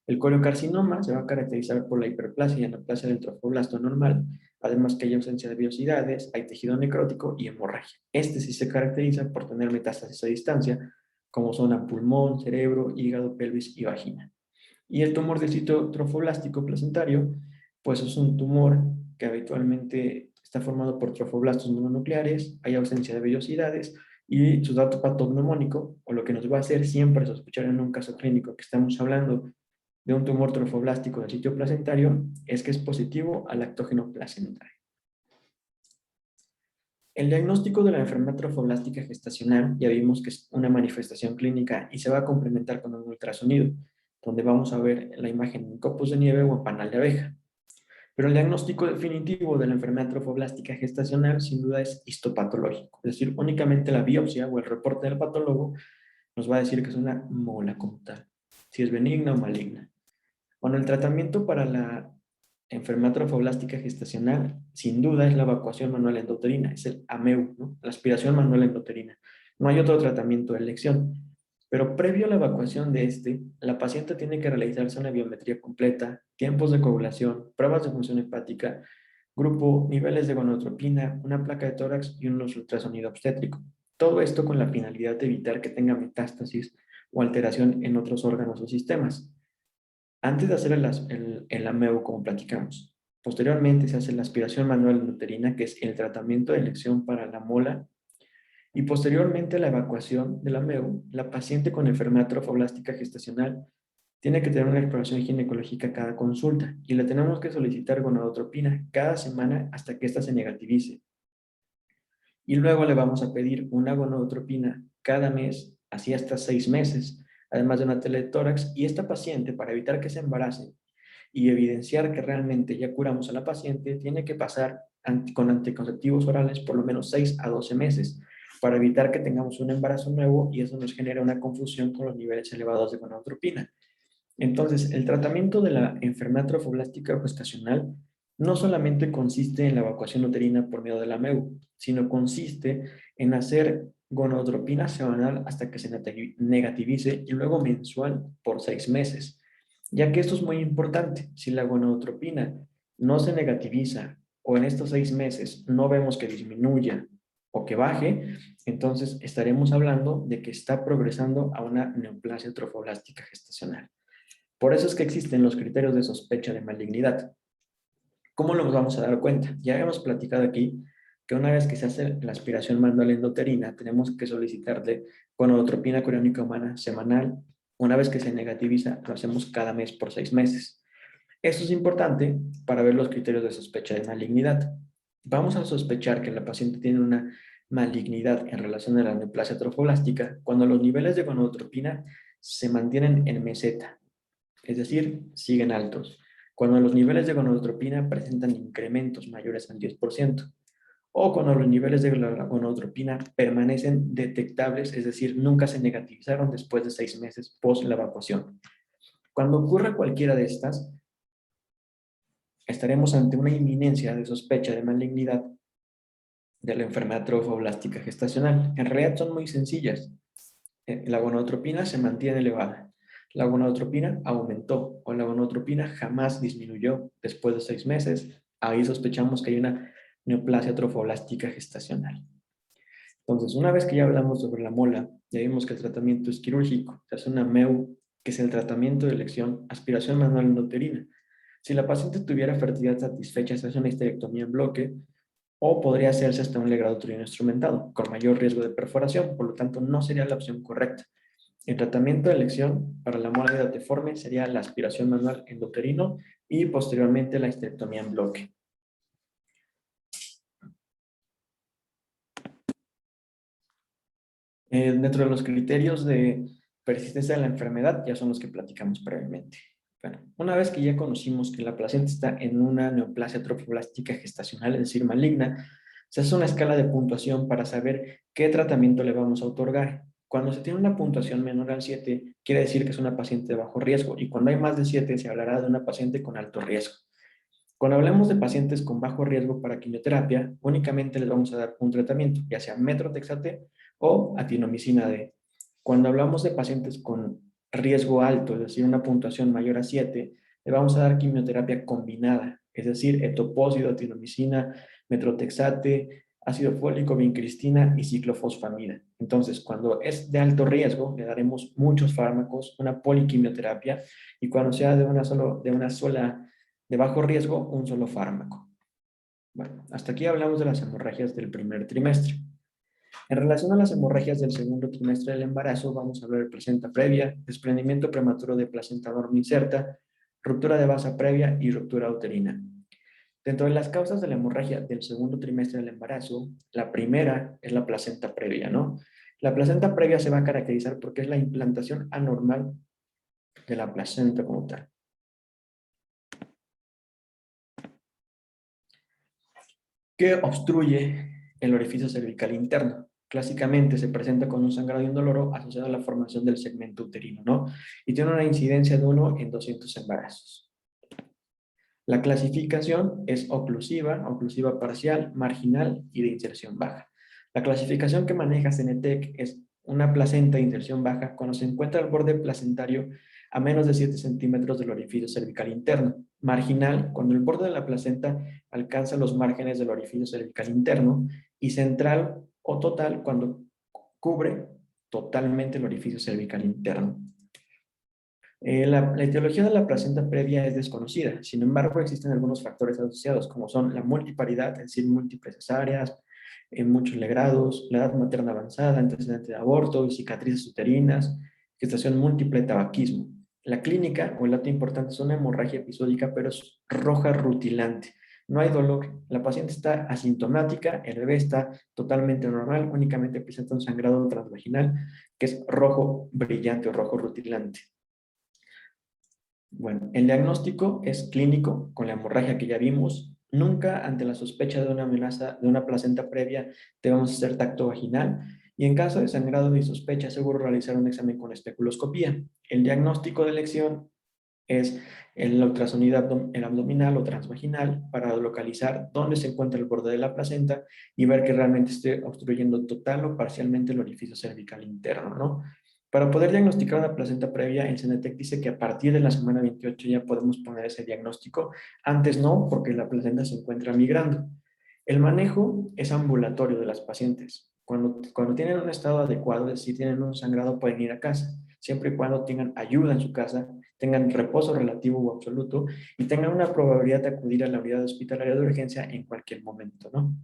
El coriocarcinoma se va a caracterizar por la hiperplasia y anaplasia del trofoblasto normal, además que hay ausencia de vellosidades, hay tejido necrótico y hemorragia. Este sí se caracteriza por tener metástasis a distancia, como son a pulmón, cerebro, hígado, pelvis y vagina. Y el tumor del sitio trofoblástico placentario, pues es un tumor que habitualmente está formado por trofoblastos mononucleares, hay ausencia de vellosidades y su dato patognomónico, o lo que nos va a hacer siempre sospechar en un caso clínico que estamos hablando de un tumor trofoblástico del sitio placentario, es que es positivo al lactógeno placentario. El diagnóstico de la enfermedad trofoblástica gestacional ya vimos que es una manifestación clínica y se va a complementar con un ultrasonido, donde vamos a ver la imagen en copos de nieve o en panal de abeja. Pero el diagnóstico definitivo de la enfermedad trofoblástica gestacional sin duda es histopatológico, es decir, únicamente la biopsia o el reporte del patólogo nos va a decir que es una mola como tal, si es benigna o maligna. Bueno, el tratamiento para la enfermedad trofoblástica gestacional, sin duda es la evacuación manual endouterina, es el AMEU, ¿no? La aspiración manual endouterina. No hay otro tratamiento de elección. Pero previo a la evacuación de la paciente tiene que realizarse una biometría completa, tiempos de coagulación, pruebas de función hepática, grupo, niveles de gonadotropina, una placa de tórax y un ultrasonido obstétrico. Todo esto con la finalidad de evitar que tenga metástasis o alteración en otros órganos o sistemas. Antes de hacer el AMEU, como platicamos, posteriormente se hace la aspiración manual endouterina, que es el tratamiento de elección para la mola, y posteriormente a la evacuación de la MEU, la paciente con enfermedad trofoblástica gestacional tiene que tener una exploración ginecológica cada consulta y le tenemos que solicitar gonadotropina cada semana hasta que ésta se negativice. Y luego le vamos a pedir una gonadotropina cada mes, así hasta 6 meses, además de una teletórax. Y esta paciente, para evitar que se embarace y evidenciar que realmente ya curamos a la paciente, tiene que pasar con anticonceptivos orales por lo menos 6 a 12 meses para evitar que tengamos un embarazo nuevo y eso nos genera una confusión con los niveles elevados de gonadotropina. Entonces, el tratamiento de la enfermedad trofoblástica gestacional no solamente consiste en la evacuación uterina por medio de la MEU, sino consiste en hacer gonadotropina semanal hasta que se negativice y luego mensual por 6 meses. Ya que esto es muy importante, si la gonadotropina no se negativiza o en estos 6 meses no vemos que disminuya o que baje, entonces estaremos hablando de que está progresando a una neoplasia trofoblástica gestacional. Por eso es que existen los criterios de sospecha de malignidad. ¿Cómo nos vamos a dar cuenta? Ya hemos platicado aquí que una vez que se hace la aspiración manual endouterina, tenemos que solicitarle gonadotropina coriónica humana semanal. Una vez que se negativiza, lo hacemos cada mes por 6 meses. Esto es importante para ver los criterios de sospecha de malignidad. Vamos a sospechar que la paciente tiene una malignidad en relación a la neoplasia trofoblástica cuando los niveles de gonadotropina se mantienen en meseta, es decir, siguen altos, cuando los niveles de gonadotropina presentan incrementos mayores al 10%, o cuando los niveles de la gonadotropina permanecen detectables, es decir, nunca se negativizaron después de 6 meses post la evacuación. Cuando ocurra cualquiera de estas, estaremos ante una inminencia de sospecha de malignidad de la enfermedad trofoblástica gestacional. En realidad son muy sencillas. La gonadotropina se mantiene elevada. La gonadotropina aumentó o la gonadotropina jamás disminuyó después de 6 meses. Ahí sospechamos que hay una neoplasia trofoblástica gestacional. Entonces, una vez que ya hablamos sobre la mola, ya vimos que el tratamiento es quirúrgico. Se hace una MEU, que es el tratamiento de elección, aspiración manual endouterina. Si la paciente tuviera fertilidad satisfecha, se hace una histerectomía en bloque o podría hacerse hasta un legrado uterino instrumentado, con mayor riesgo de perforación, por lo tanto no sería la opción correcta. El tratamiento de elección para la mola hidatiforme sería la aspiración manual endouterino y posteriormente la histerectomía en bloque. Dentro de los criterios de persistencia de la enfermedad ya son los que platicamos previamente. Bueno, una vez que ya conocimos que la placenta está en una neoplasia trofoblástica gestacional, es decir, maligna, se hace una escala de puntuación para saber qué tratamiento le vamos a otorgar. Cuando se tiene una puntuación menor al 7, quiere decir que es una paciente de bajo riesgo, y cuando hay más de 7, se hablará de una paciente con alto riesgo. Cuando hablamos de pacientes con bajo riesgo para quimioterapia, únicamente les vamos a dar un tratamiento, ya sea metrotexate o atinomicina D. Cuando hablamos de pacientes con riesgo alto, es decir, una puntuación mayor a 7, le vamos a dar quimioterapia combinada, es decir, etoposide, atinomicina, metrotexate, ácido fólico, vincristina y ciclofosfamida. Entonces, cuando es de alto riesgo, le daremos muchos fármacos, una poliquimioterapia, y cuando sea de una sola de bajo riesgo, un solo fármaco. Bueno, hasta aquí hablamos de las hemorragias del primer trimestre. En relación a las hemorragias del segundo trimestre del embarazo, vamos a hablar de placenta previa, desprendimiento prematuro de placenta inserta, ruptura de basa previa y ruptura uterina. Dentro de las causas de la hemorragia del segundo trimestre del embarazo, la primera es la placenta previa, ¿no? La placenta previa se va a caracterizar porque es la implantación anormal de la placenta como tal. Que obstruye el orificio cervical interno. Clásicamente se presenta con un sangrado indoloro asociado a la formación del segmento uterino, ¿no? Y tiene una incidencia de 1 en 200 embarazos. La clasificación es oclusiva, oclusiva parcial, marginal y de inserción baja. La clasificación que maneja Cenetec es una placenta de inserción baja cuando se encuentra el borde placentario a menos de 7 centímetros del orificio cervical interno. Marginal, cuando el borde de la placenta alcanza los márgenes del orificio cervical interno. Y central o total, cuando cubre totalmente el orificio cervical interno. La etiología de la placenta previa es desconocida, sin embargo existen algunos factores asociados como son la multiparidad, es decir, múltiples cesáreas, muchos legrados, la edad materna avanzada, antecedente de aborto, cicatrices uterinas, gestación múltiple, tabaquismo. La clínica, o el dato importante, es una hemorragia episódica, pero es roja rutilante. No hay dolor, la paciente está asintomática, el bebé está totalmente normal, únicamente presenta un sangrado transvaginal que es rojo brillante o rojo rutilante. Bueno, el diagnóstico es clínico con la hemorragia que ya vimos. Nunca ante la sospecha de una amenaza de una placenta previa debemos hacer tacto vaginal y en caso de sangrado y sospecha es seguro realizar un examen con especuloscopía. El diagnóstico de elección es el ultrasonido el abdominal o transvaginal para localizar dónde se encuentra el borde de la placenta y ver que realmente esté obstruyendo total o parcialmente el orificio cervical interno, ¿no? Para poder diagnosticar una placenta previa, el Cenetec dice que a partir de la semana 28 ya podemos poner ese diagnóstico. Antes no, porque la placenta se encuentra migrando. El manejo es ambulatorio de las pacientes. Cuando tienen un estado adecuado, es decir, tienen un sangrado, pueden ir a casa, siempre y cuando tengan ayuda en su casa, tengan reposo relativo o absoluto y tengan una probabilidad de acudir a la unidad hospitalaria de urgencia en cualquier momento, ¿no?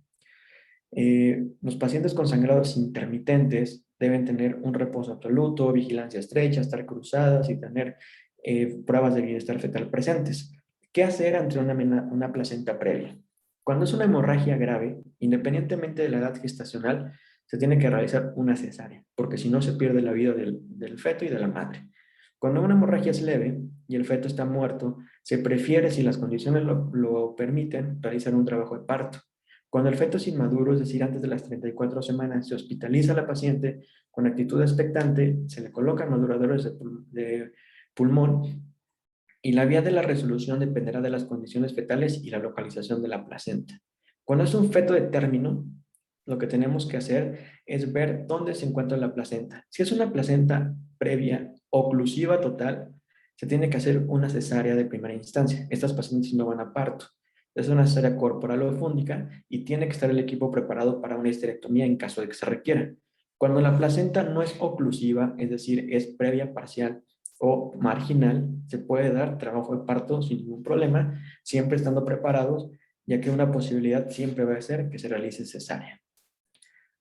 Los pacientes con sangrados intermitentes deben tener un reposo absoluto, vigilancia estrecha, estar cruzadas y tener pruebas de bienestar fetal presentes. ¿Qué hacer ante una placenta previa? Cuando es una hemorragia grave, independientemente de la edad gestacional, se tiene que realizar una cesárea, porque si no se pierde la vida del feto y de la madre. Cuando una hemorragia es leve y el feto está muerto, se prefiere, si las condiciones lo permiten, realizar un trabajo de parto. Cuando el feto es inmaduro, es decir, antes de las 34 semanas, se hospitaliza a la paciente con actitud expectante, se le colocan maduradores de pulmón y la vía de la resolución dependerá de las condiciones fetales y la localización de la placenta. Cuando es un feto de término, lo que tenemos que hacer es ver dónde se encuentra la placenta. Si es una placenta previa oclusiva total, se tiene que hacer una cesárea de primera instancia. Estas pacientes no van a parto. Es una cesárea corporal o fúndica y tiene que estar el equipo preparado para una histerectomía en caso de que se requiera. Cuando la placenta no es oclusiva, es decir, es previa parcial o marginal, se puede dar trabajo de parto sin ningún problema, siempre estando preparados, ya que una posibilidad siempre va a ser que se realice cesárea.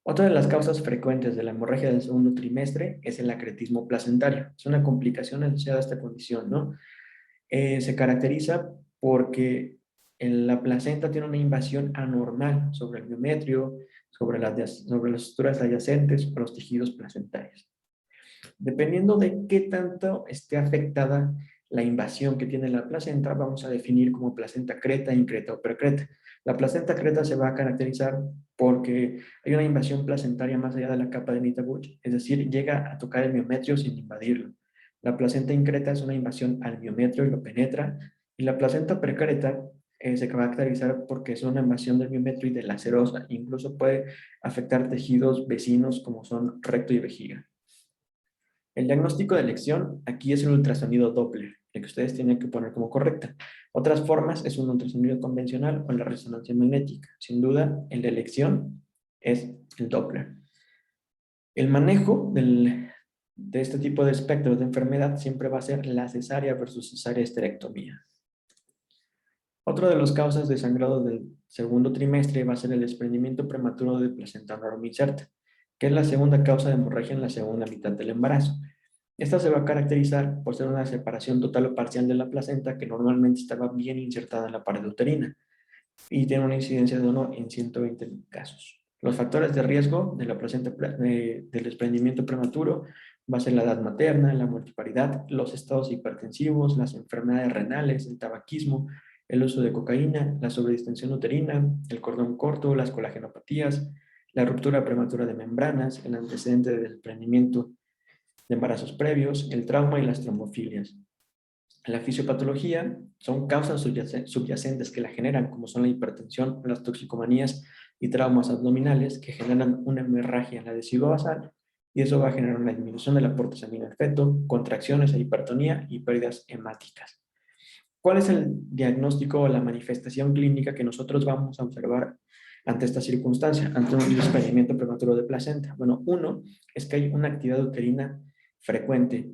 Otra de las causas frecuentes de la hemorragia del segundo trimestre es el acretismo placentario. Es una complicación asociada a esta condición, ¿no? Se caracteriza porque la placenta tiene una invasión anormal sobre el miometrio, sobre las estructuras adyacentes o los tejidos placentarios. Dependiendo de qué tanto esté afectada la invasión que tiene la placenta, vamos a definir como placenta creta, increta o precreta. La placenta creta se va a caracterizar porque hay una invasión placentaria más allá de la capa de Nitabuch, es decir, llega a tocar el miometrio sin invadirlo. La placenta increta es una invasión al miometrio y lo penetra, y la placenta precreta se va a caracterizar porque es una invasión del miometrio y de la serosa, incluso puede afectar tejidos vecinos como son recto y vejiga. El diagnóstico de elección aquí es el ultrasonido Doppler, el que ustedes tienen que poner como correcta. Otras formas es un ultrasonido convencional o la resonancia magnética. Sin duda, el de elección es el Doppler. El manejo de este tipo de espectros de enfermedad siempre va a ser la cesárea versus cesárea esterectomía. Otra de las causas de sangrado del segundo trimestre va a ser el desprendimiento prematuro de placenta normoinserta, que es la segunda causa de hemorragia en la segunda mitad del embarazo. Esta se va a caracterizar por ser una separación total o parcial de la placenta que normalmente estaba bien insertada en la pared uterina y tiene una incidencia de 1 en 120 casos. Los factores de riesgo de la placenta del desprendimiento prematuro va a ser la edad materna, la multiparidad, los estados hipertensivos, las enfermedades renales, el tabaquismo, el uso de cocaína, la sobredistensión uterina, el cordón corto, las colagenopatías, la ruptura prematura de membranas, el antecedente del desprendimiento de embarazos previos, el trauma y las trombofilias. La fisiopatología son causas subyacentes que la generan, como son la hipertensión, las toxicomanías y traumas abdominales que generan una hemorragia en la vesícula basal, y eso va a generar una disminución del aporte sanguíneo al feto, contracciones e hipertonía y pérdidas hemáticas. ¿Cuál es el diagnóstico o la manifestación clínica que nosotros vamos a observar ante esta circunstancia, ante un desprendimiento prematuro de placenta? Bueno, uno es que hay una actividad uterina frecuente,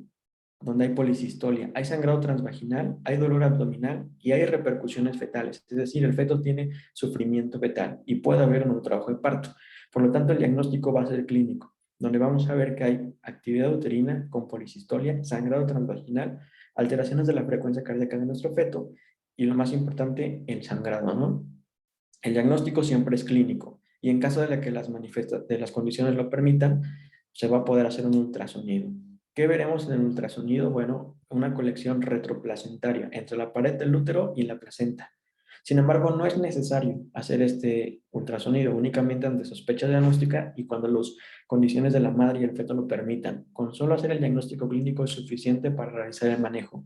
donde hay policistolia, hay sangrado transvaginal, hay dolor abdominal y hay repercusiones fetales. Es decir, el feto tiene sufrimiento fetal y puede haber un trabajo de parto. Por lo tanto, el diagnóstico va a ser clínico, donde vamos a ver que hay actividad uterina con policistolia, sangrado transvaginal, alteraciones de la frecuencia cardíaca de nuestro feto y lo más importante, el sangrado, ¿no? El diagnóstico siempre es clínico y en caso de que de las condiciones lo permitan, se va a poder hacer un ultrasonido. ¿Qué veremos en el ultrasonido? Bueno, una colección retroplacentaria entre la pared del útero y la placenta. Sin embargo, no es necesario hacer este ultrasonido únicamente ante sospecha diagnóstica y cuando las condiciones de la madre y el feto lo permitan. Con solo hacer el diagnóstico clínico es suficiente para realizar el manejo.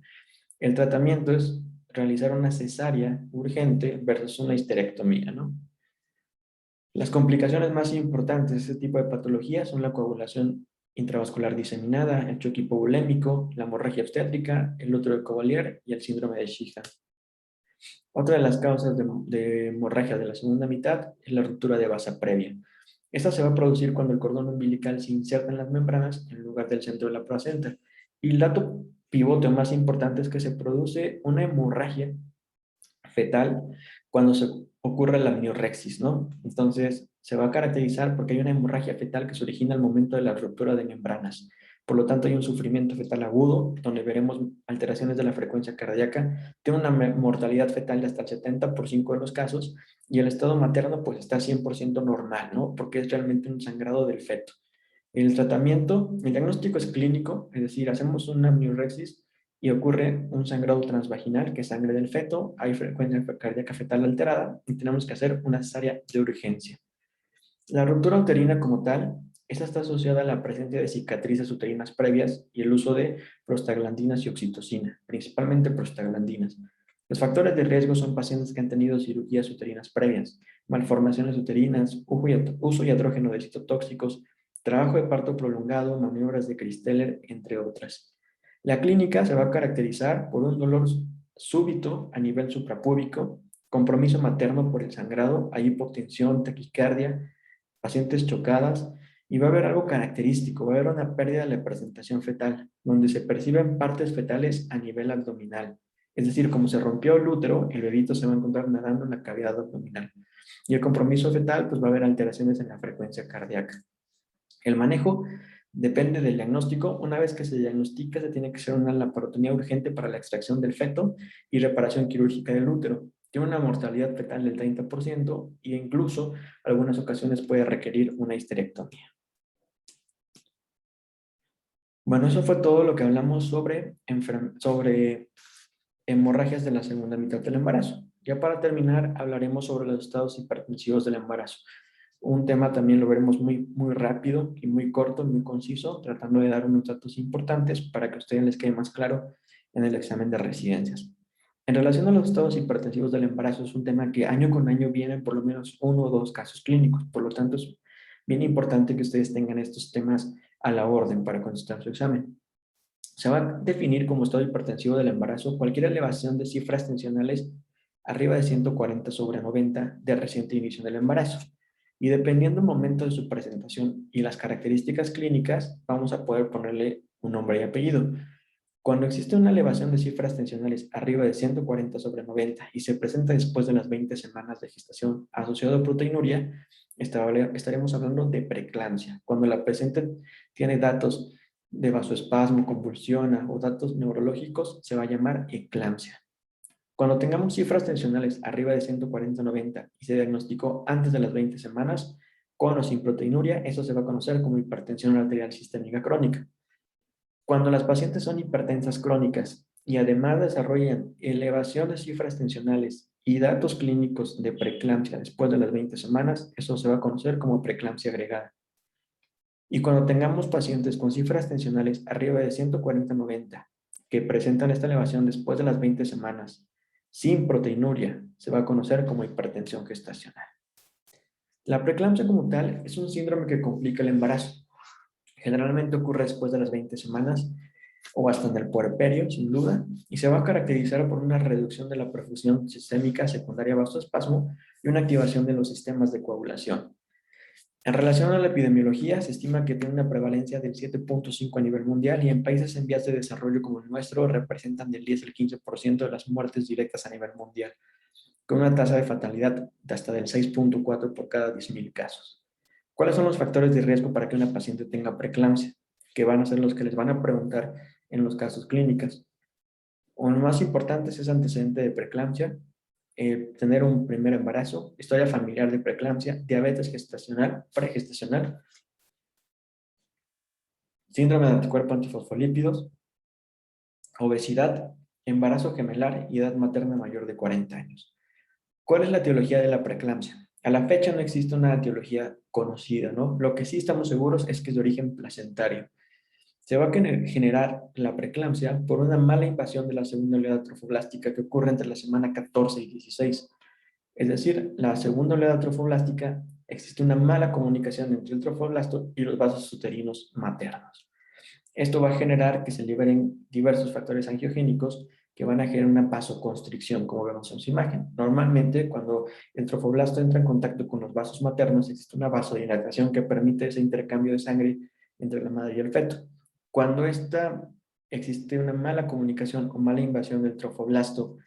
El tratamiento es realizar una cesárea urgente versus una histerectomía, ¿no? Las complicaciones más importantes de este tipo de patologías son la coagulación intravascular diseminada, el choque hipovolémico, la hemorragia obstétrica, el útero de Cavalier y el síndrome de Sheehan. Otra de las causas de hemorragia de la segunda mitad es la ruptura de vasa previa. Esta se va a producir cuando el cordón umbilical se inserta en las membranas en lugar del centro de la placenta. Y el dato pivote más importante es que se produce una hemorragia fetal cuando se ocurre la amniorexis, ¿no? Entonces, se va a caracterizar porque hay una hemorragia fetal que se origina al momento de la ruptura de membranas. Por lo tanto, hay un sufrimiento fetal agudo, donde veremos alteraciones de la frecuencia cardíaca, tiene una mortalidad fetal de hasta el 70% de los casos, y el estado materno pues está 100% normal, ¿no? Porque es realmente un sangrado del feto. El tratamiento, el diagnóstico es clínico, es decir, hacemos una amniorexis y ocurre un sangrado transvaginal, que es sangre del feto, hay frecuencia cardíaca fetal alterada y tenemos que hacer una cesárea de urgencia. La ruptura uterina como tal, esta está asociada a la presencia de cicatrices uterinas previas y el uso de prostaglandinas y oxitocina, principalmente prostaglandinas. Los factores de riesgo son pacientes que han tenido cirugías uterinas previas, malformaciones uterinas, uso iatrógeno de citotóxicos, trabajo de parto prolongado, maniobras de Christeller, entre otras. La clínica se va a caracterizar por un dolor súbito a nivel suprapúbico, compromiso materno por el sangrado, hay hipotensión, taquicardia, pacientes chocadas, y va a haber algo característico, va a haber una pérdida de la presentación fetal, donde se perciben partes fetales a nivel abdominal. Es decir, como se rompió el útero, el bebito se va a encontrar nadando en la cavidad abdominal. Y el compromiso fetal, pues va a haber alteraciones en la frecuencia cardíaca. El manejo depende del diagnóstico. Una vez que se diagnostica, se tiene que hacer una laparotomía urgente para la extracción del feto y reparación quirúrgica del útero. Tiene una mortalidad fetal del 30% e incluso algunas ocasiones puede requerir una histerectomía. Bueno, eso fue todo lo que hablamos sobre hemorragias de la segunda mitad del embarazo. Ya para terminar, hablaremos sobre los estados hipertensivos del embarazo. Un tema también lo veremos muy rápido y muy corto, muy conciso, tratando de dar unos datos importantes para que a ustedes les quede más claro en el examen de residencias. En relación a los estados hipertensivos del embarazo, es un tema que año con año vienen por lo menos uno o dos casos clínicos. Por lo tanto, es bien importante que ustedes tengan estos temas a la orden para contestar su examen. Se va a definir como estado hipertensivo del embarazo cualquier elevación de cifras tensionales arriba de 140/90 de reciente inicio del embarazo. Y dependiendo del momento de su presentación y las características clínicas, vamos a poder ponerle un nombre y apellido. Cuando existe una elevación de cifras tensionales arriba de 140/90 y se presenta después de las 20 semanas de gestación asociado a proteinuria, estaremos hablando de preeclampsia. Cuando la paciente tiene datos de vasoespasmo, convulsiona o datos neurológicos, se va a llamar eclampsia. Cuando tengamos cifras tensionales arriba de 140/90 y se diagnosticó antes de las 20 semanas, con o sin proteinuria, eso se va a conocer como hipertensión arterial sistémica crónica. Cuando las pacientes son hipertensas crónicas y además desarrollan elevación de cifras tensionales y datos clínicos de preeclampsia después de las 20 semanas, eso se va a conocer como preeclampsia agregada. Y cuando tengamos pacientes con cifras tensionales arriba de 140/90 que presentan esta elevación después de las 20 semanas sin proteinuria se va a conocer como hipertensión gestacional. La preeclampsia como tal es un síndrome que complica el embarazo. Generalmente ocurre después de las 20 semanas o hasta en el puerperio, sin duda, y se va a caracterizar por una reducción de la perfusión sistémica secundaria a vasoespasmo y una activación de los sistemas de coagulación. En relación a la epidemiología, se estima que tiene una prevalencia del 7.5 a nivel mundial y en países en vías de desarrollo como el nuestro representan del 10 al 15% de las muertes directas a nivel mundial, con una tasa de fatalidad de hasta del 6.4 por cada 10.000 casos. ¿Cuáles son los factores de riesgo para que una paciente tenga preeclampsia? Que van a ser los que les van a preguntar en los casos clínicos. Uno más importante es ese antecedente de preeclampsia, tener un primer embarazo, historia familiar de preeclampsia, diabetes gestacional, pregestacional, síndrome de anticuerpo antifosfolípidos, obesidad, embarazo gemelar y edad materna mayor de 40 años. ¿Cuál es la etiología de la preeclampsia? A la fecha no existe una etiología conocida, ¿no? Lo que sí estamos seguros es que es de origen placentario. Se va a generar la preeclampsia por una mala invasión de la segunda oleada trofoblástica que ocurre entre la semana 14 y 16. Es decir, la segunda oleada trofoblástica existe una mala comunicación entre el trofoblasto y los vasos uterinos maternos. Esto va a generar que se liberen diversos factores angiogénicos que van a generar una vasoconstricción, como vemos en su imagen. Normalmente, cuando el trofoblasto entra en contacto con los vasos maternos, existe una vasodilatación que permite ese intercambio de sangre entre la madre y el feto. Cuando existe una mala comunicación o mala invasión del trofoblasto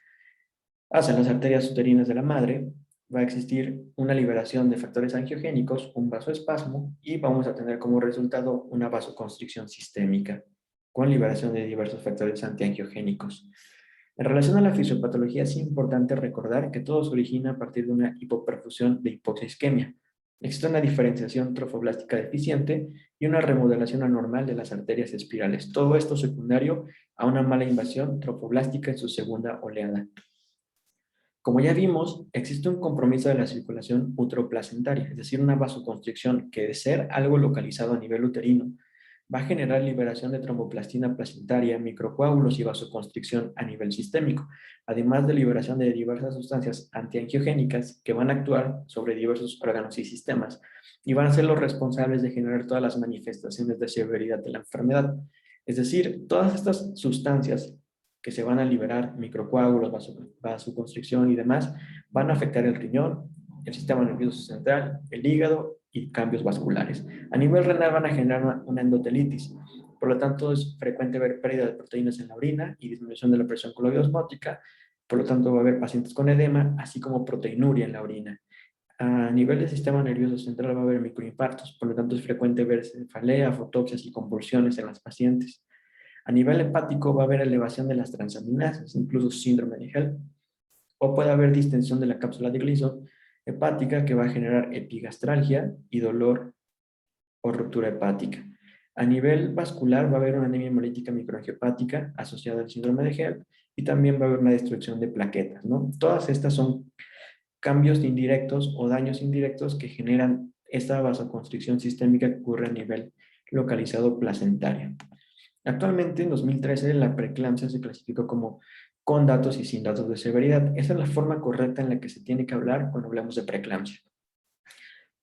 hacia las arterias uterinas de la madre, va a existir una liberación de factores angiogénicos, un vasoespasmo, y vamos a tener como resultado una vasoconstricción sistémica con liberación de diversos factores antiangiogénicos. En relación a la fisiopatología, es importante recordar que todo se origina a partir de una hipoperfusión de hipoxisquemia. Existe una diferenciación trofoblástica deficiente y una remodelación anormal de las arterias espirales. Todo esto secundario a una mala invasión trofoblástica en su segunda oleada. Como ya vimos, existe un compromiso de la circulación uteroplacentaria, es decir, una vasoconstricción que de ser algo localizado a nivel uterino, va a generar liberación de tromboplastina placentaria, microcoágulos y vasoconstricción a nivel sistémico, además de liberación de diversas sustancias antiangiogénicas que van a actuar sobre diversos órganos y sistemas y van a ser los responsables de generar todas las manifestaciones de severidad de la enfermedad. Es decir, todas estas sustancias que se van a liberar, microcoágulos, vasoconstricción y demás, van a afectar el riñón, el sistema nervioso central, el hígado y cambios vasculares. A nivel renal van a generar una endotelitis, por lo tanto es frecuente ver pérdida de proteínas en la orina y disminución de la presión coloidosmótica, por lo tanto va a haber pacientes con edema, así como proteinuria en la orina. A nivel del sistema nervioso central va a haber microinfartos, por lo tanto es frecuente ver cefalea, fotoxias y convulsiones en las pacientes. A nivel hepático va a haber elevación de las transaminasas, incluso síndrome de HELP, o puede haber distensión de la cápsula de Gleason hepática que va a generar epigastralgia y dolor o ruptura hepática. A nivel vascular va a haber una anemia hemolítica microangiopática asociada al síndrome de HELP y también va a haber una destrucción de plaquetas, ¿no? Todas estas son cambios indirectos o daños indirectos que generan esta vasoconstricción sistémica que ocurre a nivel localizado placentario. Actualmente, en 2013, la preeclampsia se clasificó como con datos y sin datos de severidad. Esa es la forma correcta en la que se tiene que hablar cuando hablamos de preeclampsia.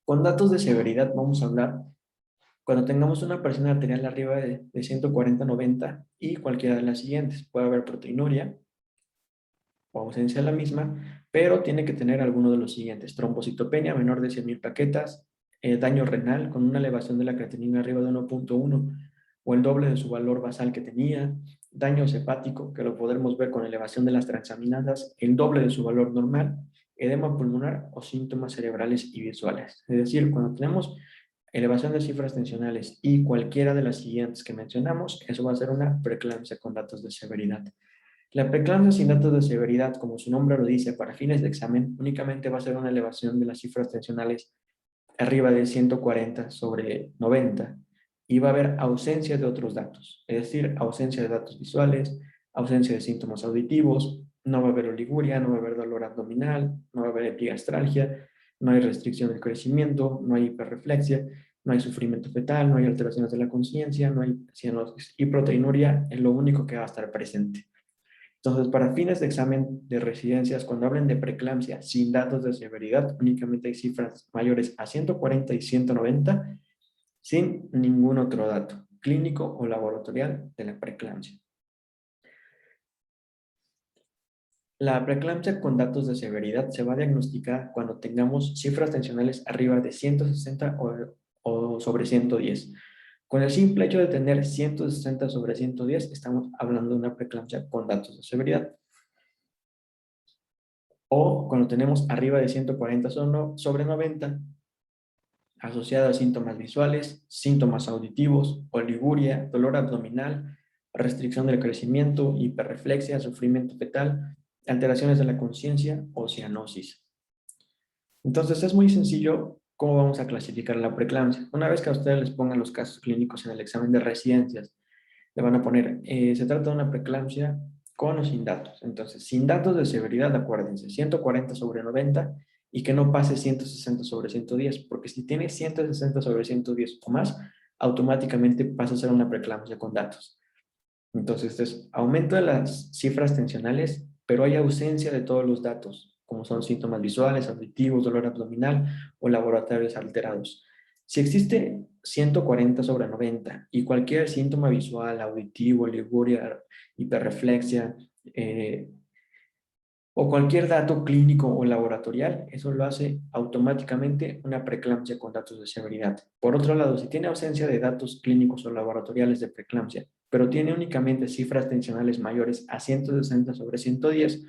Con datos de severidad vamos a hablar cuando tengamos una presión arterial arriba de 140-90 y cualquiera de las siguientes. Puede haber proteinuria o ausencia de la misma, pero tiene que tener alguno de los siguientes: trombocitopenia menor de 100.000 plaquetas, daño renal con una elevación de la creatinina arriba de 1.1 o el doble de su valor basal que tenía, daño hepático, que lo podremos ver con elevación de las transaminasas, el doble de su valor normal, edema pulmonar o síntomas cerebrales y visuales. Es decir, cuando tenemos elevación de cifras tensionales y cualquiera de las siguientes que mencionamos, eso va a ser una preeclampsia con datos de severidad. La preeclampsia sin datos de severidad, como su nombre lo dice, para fines de examen, únicamente va a ser una elevación de las cifras tensionales arriba de 140/90 y va a haber ausencia de otros datos, es decir, ausencia de datos visuales, ausencia de síntomas auditivos, no va a haber oliguria, no va a haber dolor abdominal, no va a haber epigastralgia, no hay restricción del crecimiento, no hay hiperreflexia, no hay sufrimiento fetal, no hay alteraciones de la conciencia, no hay cianosis y proteinuria es lo único que va a estar presente. Entonces, para fines de examen de residencias, cuando hablen de preeclampsia sin datos de severidad, únicamente hay cifras mayores a 140 y 190 sin ningún otro dato clínico o laboratorial de la preeclampsia. La preeclampsia con datos de severidad se va a diagnosticar cuando tengamos cifras tensionales arriba de 160 o sobre 110. Con el simple hecho de tener 160 sobre 110, estamos hablando de una preeclampsia con datos de severidad. O cuando tenemos arriba de 140 sobre 90, asociada a síntomas visuales, síntomas auditivos, oliguria, dolor abdominal, restricción del crecimiento, hiperreflexia, sufrimiento fetal, alteraciones de la conciencia o cianosis. Entonces es muy sencillo cómo vamos a clasificar la preeclampsia. Una vez que a ustedes les pongan los casos clínicos en el examen de residencias, le van a poner, se trata de una preeclampsia con o sin datos. Entonces, sin datos de severidad, acuérdense, 140 sobre 90 y que no pase 160 sobre 110, porque si tiene 160 sobre 110 o más, automáticamente pasa a ser una preeclampsia con datos. Entonces, es aumento de las cifras tensionales, pero hay ausencia de todos los datos, como son síntomas visuales, auditivos, dolor abdominal o laboratorios alterados. Si existe 140 sobre 90 y cualquier síntoma visual, auditivo, liguria, hiperreflexia, o cualquier dato clínico o laboratorial, eso lo hace automáticamente una preeclampsia con datos de severidad. Por otro lado, si tiene ausencia de datos clínicos o laboratoriales de preeclampsia, pero tiene únicamente cifras tensionales mayores a 160 sobre 110,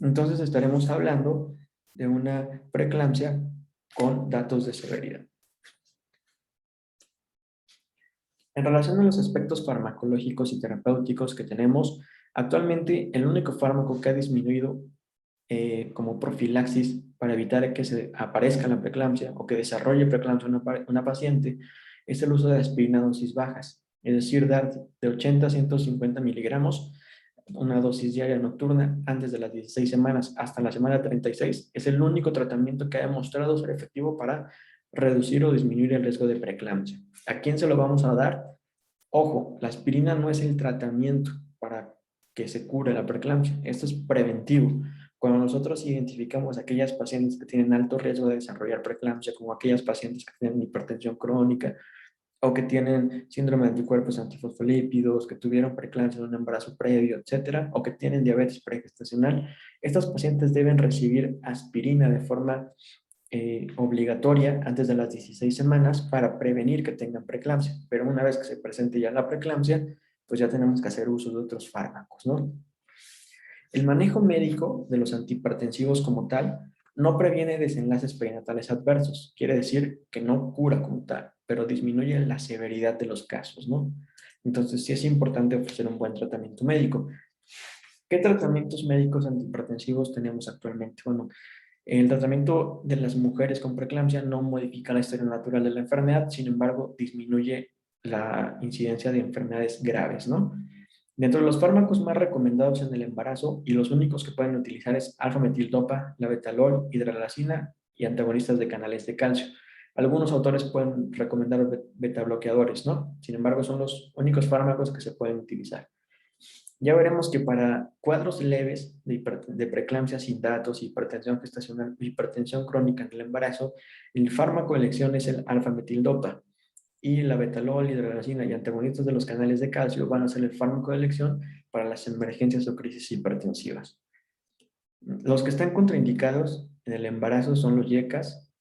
entonces estaremos hablando de una preeclampsia con datos de severidad. En relación a los aspectos farmacológicos y terapéuticos que tenemos, actualmente el único fármaco que ha disminuido como profilaxis para evitar que se aparezca la preeclampsia o que desarrolle preeclampsia una paciente es el uso de aspirina a dosis bajas, es decir, dar de 80 a 150 miligramos, una dosis diaria nocturna antes de las 16 semanas hasta la semana 36, es el único tratamiento que ha demostrado ser efectivo para reducir o disminuir el riesgo de preeclampsia. ¿A quién se lo vamos a dar? Ojo, la aspirina no es el tratamiento para que se cure la preeclampsia, esto es preventivo. Cuando nosotros identificamos a aquellas pacientes que tienen alto riesgo de desarrollar preeclampsia, como aquellas pacientes que tienen hipertensión crónica o que tienen síndrome de anticuerpos antifosfolípidos, que tuvieron preeclampsia en un embarazo previo, etcétera, o que tienen diabetes pregestacional, estas pacientes deben recibir aspirina de forma obligatoria antes de las 16 semanas para prevenir que tengan preeclampsia. Pero una vez que se presente ya la preeclampsia, pues ya tenemos que hacer uso de otros fármacos, ¿no? El manejo médico de los antihipertensivos como tal no previene desenlaces perinatales adversos. Quiere decir que no cura como tal, pero disminuye la severidad de los casos, ¿no? Entonces sí es importante ofrecer un buen tratamiento médico. ¿Qué tratamientos médicos antihipertensivos tenemos actualmente? Bueno, el tratamiento de las mujeres con preeclampsia no modifica la historia natural de la enfermedad, sin embargo, disminuye la incidencia de enfermedades graves, ¿no? Dentro de los fármacos más recomendados en el embarazo y los únicos que pueden utilizar es alfa-metildopa, labetalol, hidralazina y antagonistas de canales de calcio. Algunos autores pueden recomendar beta bloqueadores, ¿no? Sin embargo, son los únicos fármacos que se pueden utilizar. Ya veremos que para cuadros leves de preeclampsia sin datos, hipertensión gestacional, hipertensión crónica en el embarazo, el fármaco de elección es el alfa-metildopa y la betalol, hidralazina y antagonistas de los canales de calcio van a ser el fármaco de elección para las emergencias o crisis hipertensivas. Los que están contraindicados en el embarazo son los YECAS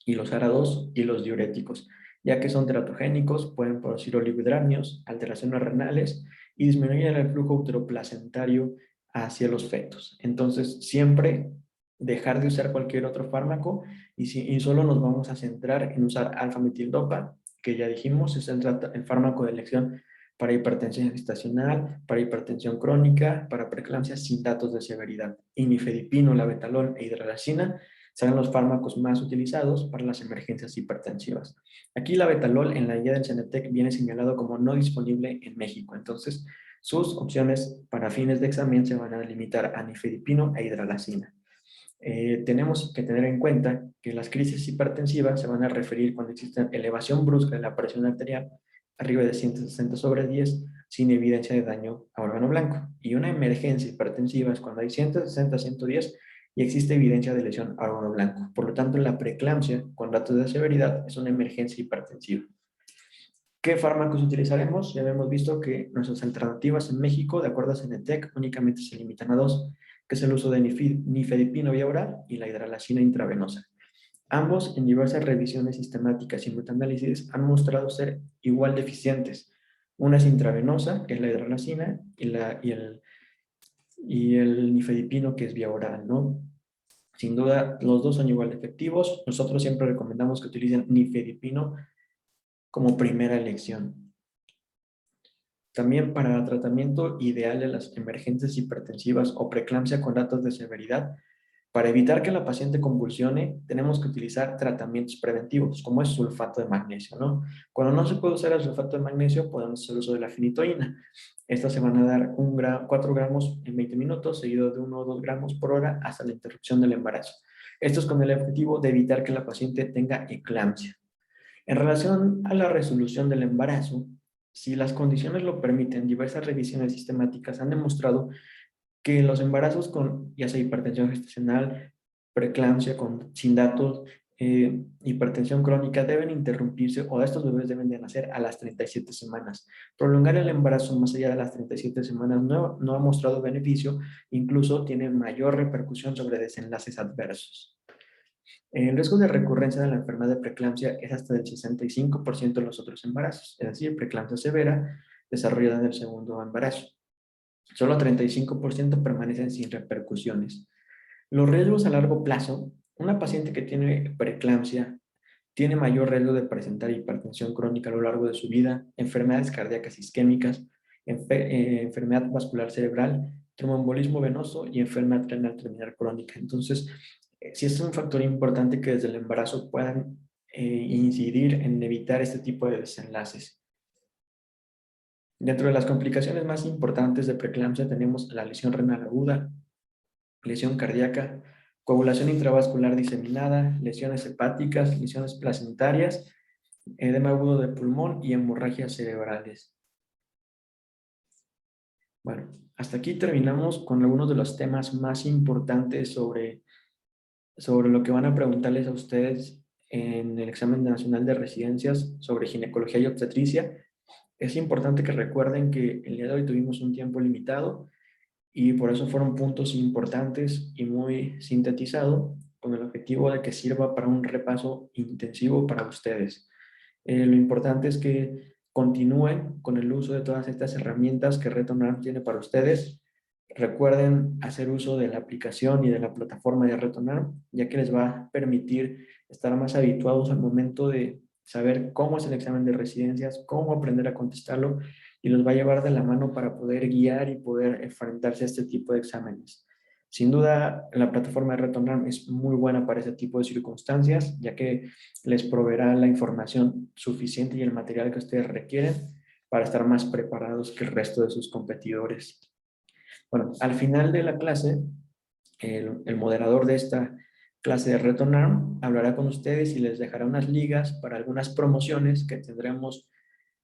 y los ARA2 y los diuréticos, ya que son teratogénicos, pueden producir oligohidramios, alteraciones renales y disminuyen el flujo uteroplacentario hacia los fetos. Entonces, siempre dejar de usar cualquier otro fármaco y solo nos vamos a centrar en usar alfa-metildopa, que ya dijimos, es el fármaco de elección para hipertensión gestacional, para hipertensión crónica, para preeclampsia sin datos de severidad. Y nifedipino, labetalol e hidralazina serán los fármacos más utilizados para las emergencias hipertensivas. Aquí la betalol en la guía del CENETEC viene señalado como no disponible en México, entonces sus opciones para fines de examen se van a limitar a nifedipino e hidralazina. Tenemos que tener en cuenta que las crisis hipertensivas se van a referir cuando existe elevación brusca de la presión arterial arriba de 160 sobre 10 sin evidencia de daño a órgano blanco. Y una emergencia hipertensiva es cuando hay 160 a 110 y existe evidencia de lesión a órgano blanco. Por lo tanto, la preeclampsia con datos de severidad es una emergencia hipertensiva. ¿Qué fármacos utilizaremos? Ya hemos visto que nuestras alternativas en México, de acuerdo a Cenetec, únicamente se limitan a dos, que es el uso de nifedipino vía oral y la hidralazina intravenosa. Ambos, en diversas revisiones sistemáticas y metaanálisis, han mostrado ser igual de eficientes. Una es intravenosa, que es la hidralazina, y el nifedipino, que es vía oral, ¿no? Sin duda, los dos son igual de efectivos. Nosotros siempre recomendamos que utilicen nifedipino como primera elección. También para tratamiento ideal de las emergencias hipertensivas o preeclampsia con datos de severidad, para evitar que la paciente convulsione, tenemos que utilizar tratamientos preventivos, como es sulfato de magnesio, ¿no? Cuando no se puede usar el sulfato de magnesio, podemos hacer uso de la fenitoína. Estas se van a dar 4 gramos en 20 minutos, seguido de 1 o 2 gramos por hora hasta la interrupción del embarazo. Esto es con el objetivo de evitar que la paciente tenga eclampsia. En relación a la resolución del embarazo, si las condiciones lo permiten, diversas revisiones sistemáticas han demostrado que los embarazos con ya sea hipertensión gestacional, preeclampsia sin datos, hipertensión crónica deben interrumpirse o estos bebés deben de nacer a las 37 semanas. Prolongar el embarazo más allá de las 37 semanas no ha mostrado beneficio, incluso tiene mayor repercusión sobre desenlaces adversos. El riesgo de recurrencia de la enfermedad de preeclampsia es hasta del 65% en los otros embarazos, es decir, preeclampsia severa desarrollada en el segundo embarazo. Solo 35% permanecen sin repercusiones. Los riesgos a largo plazo, una paciente que tiene preeclampsia tiene mayor riesgo de presentar hipertensión crónica a lo largo de su vida, enfermedades cardíacas isquémicas, enfermedad vascular cerebral, tromboembolismo venoso y enfermedad renal terminal crónica. Entonces, sí es un factor importante que desde el embarazo puedan incidir en evitar este tipo de desenlaces. Dentro de las complicaciones más importantes de preeclampsia tenemos la lesión renal aguda, lesión cardíaca, coagulación intravascular diseminada, lesiones hepáticas, lesiones placentarias, edema agudo de pulmón y hemorragias cerebrales. Bueno, hasta aquí terminamos con algunos de los temas más importantes sobre lo que van a preguntarles a ustedes en el examen nacional de residencias sobre ginecología y obstetricia. Es importante que recuerden que el día de hoy tuvimos un tiempo limitado y por eso fueron puntos importantes y muy sintetizado con el objetivo de que sirva para un repaso intensivo para ustedes. Lo importante es que continúen con el uso de todas estas herramientas que RetoNarm tiene para ustedes. Recuerden hacer uso de la aplicación y de la plataforma de RetoNarm, ya que les va a permitir estar más habituados al momento de saber cómo es el examen de residencias, cómo aprender a contestarlo, y los va a llevar de la mano para poder guiar y poder enfrentarse a este tipo de exámenes. Sin duda, la plataforma de RetoNarm es muy buena para ese tipo de circunstancias, ya que les proveerá la información suficiente y el material que ustedes requieren para estar más preparados que el resto de sus competidores. Bueno, al final de la clase, el moderador de esta clase de RetoNarm hablará con ustedes y les dejará unas ligas para algunas promociones que tendremos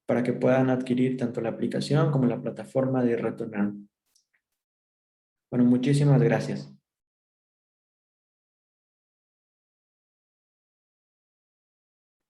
para que puedan adquirir tanto la aplicación como la plataforma de RetoNarm. Bueno, muchísimas gracias.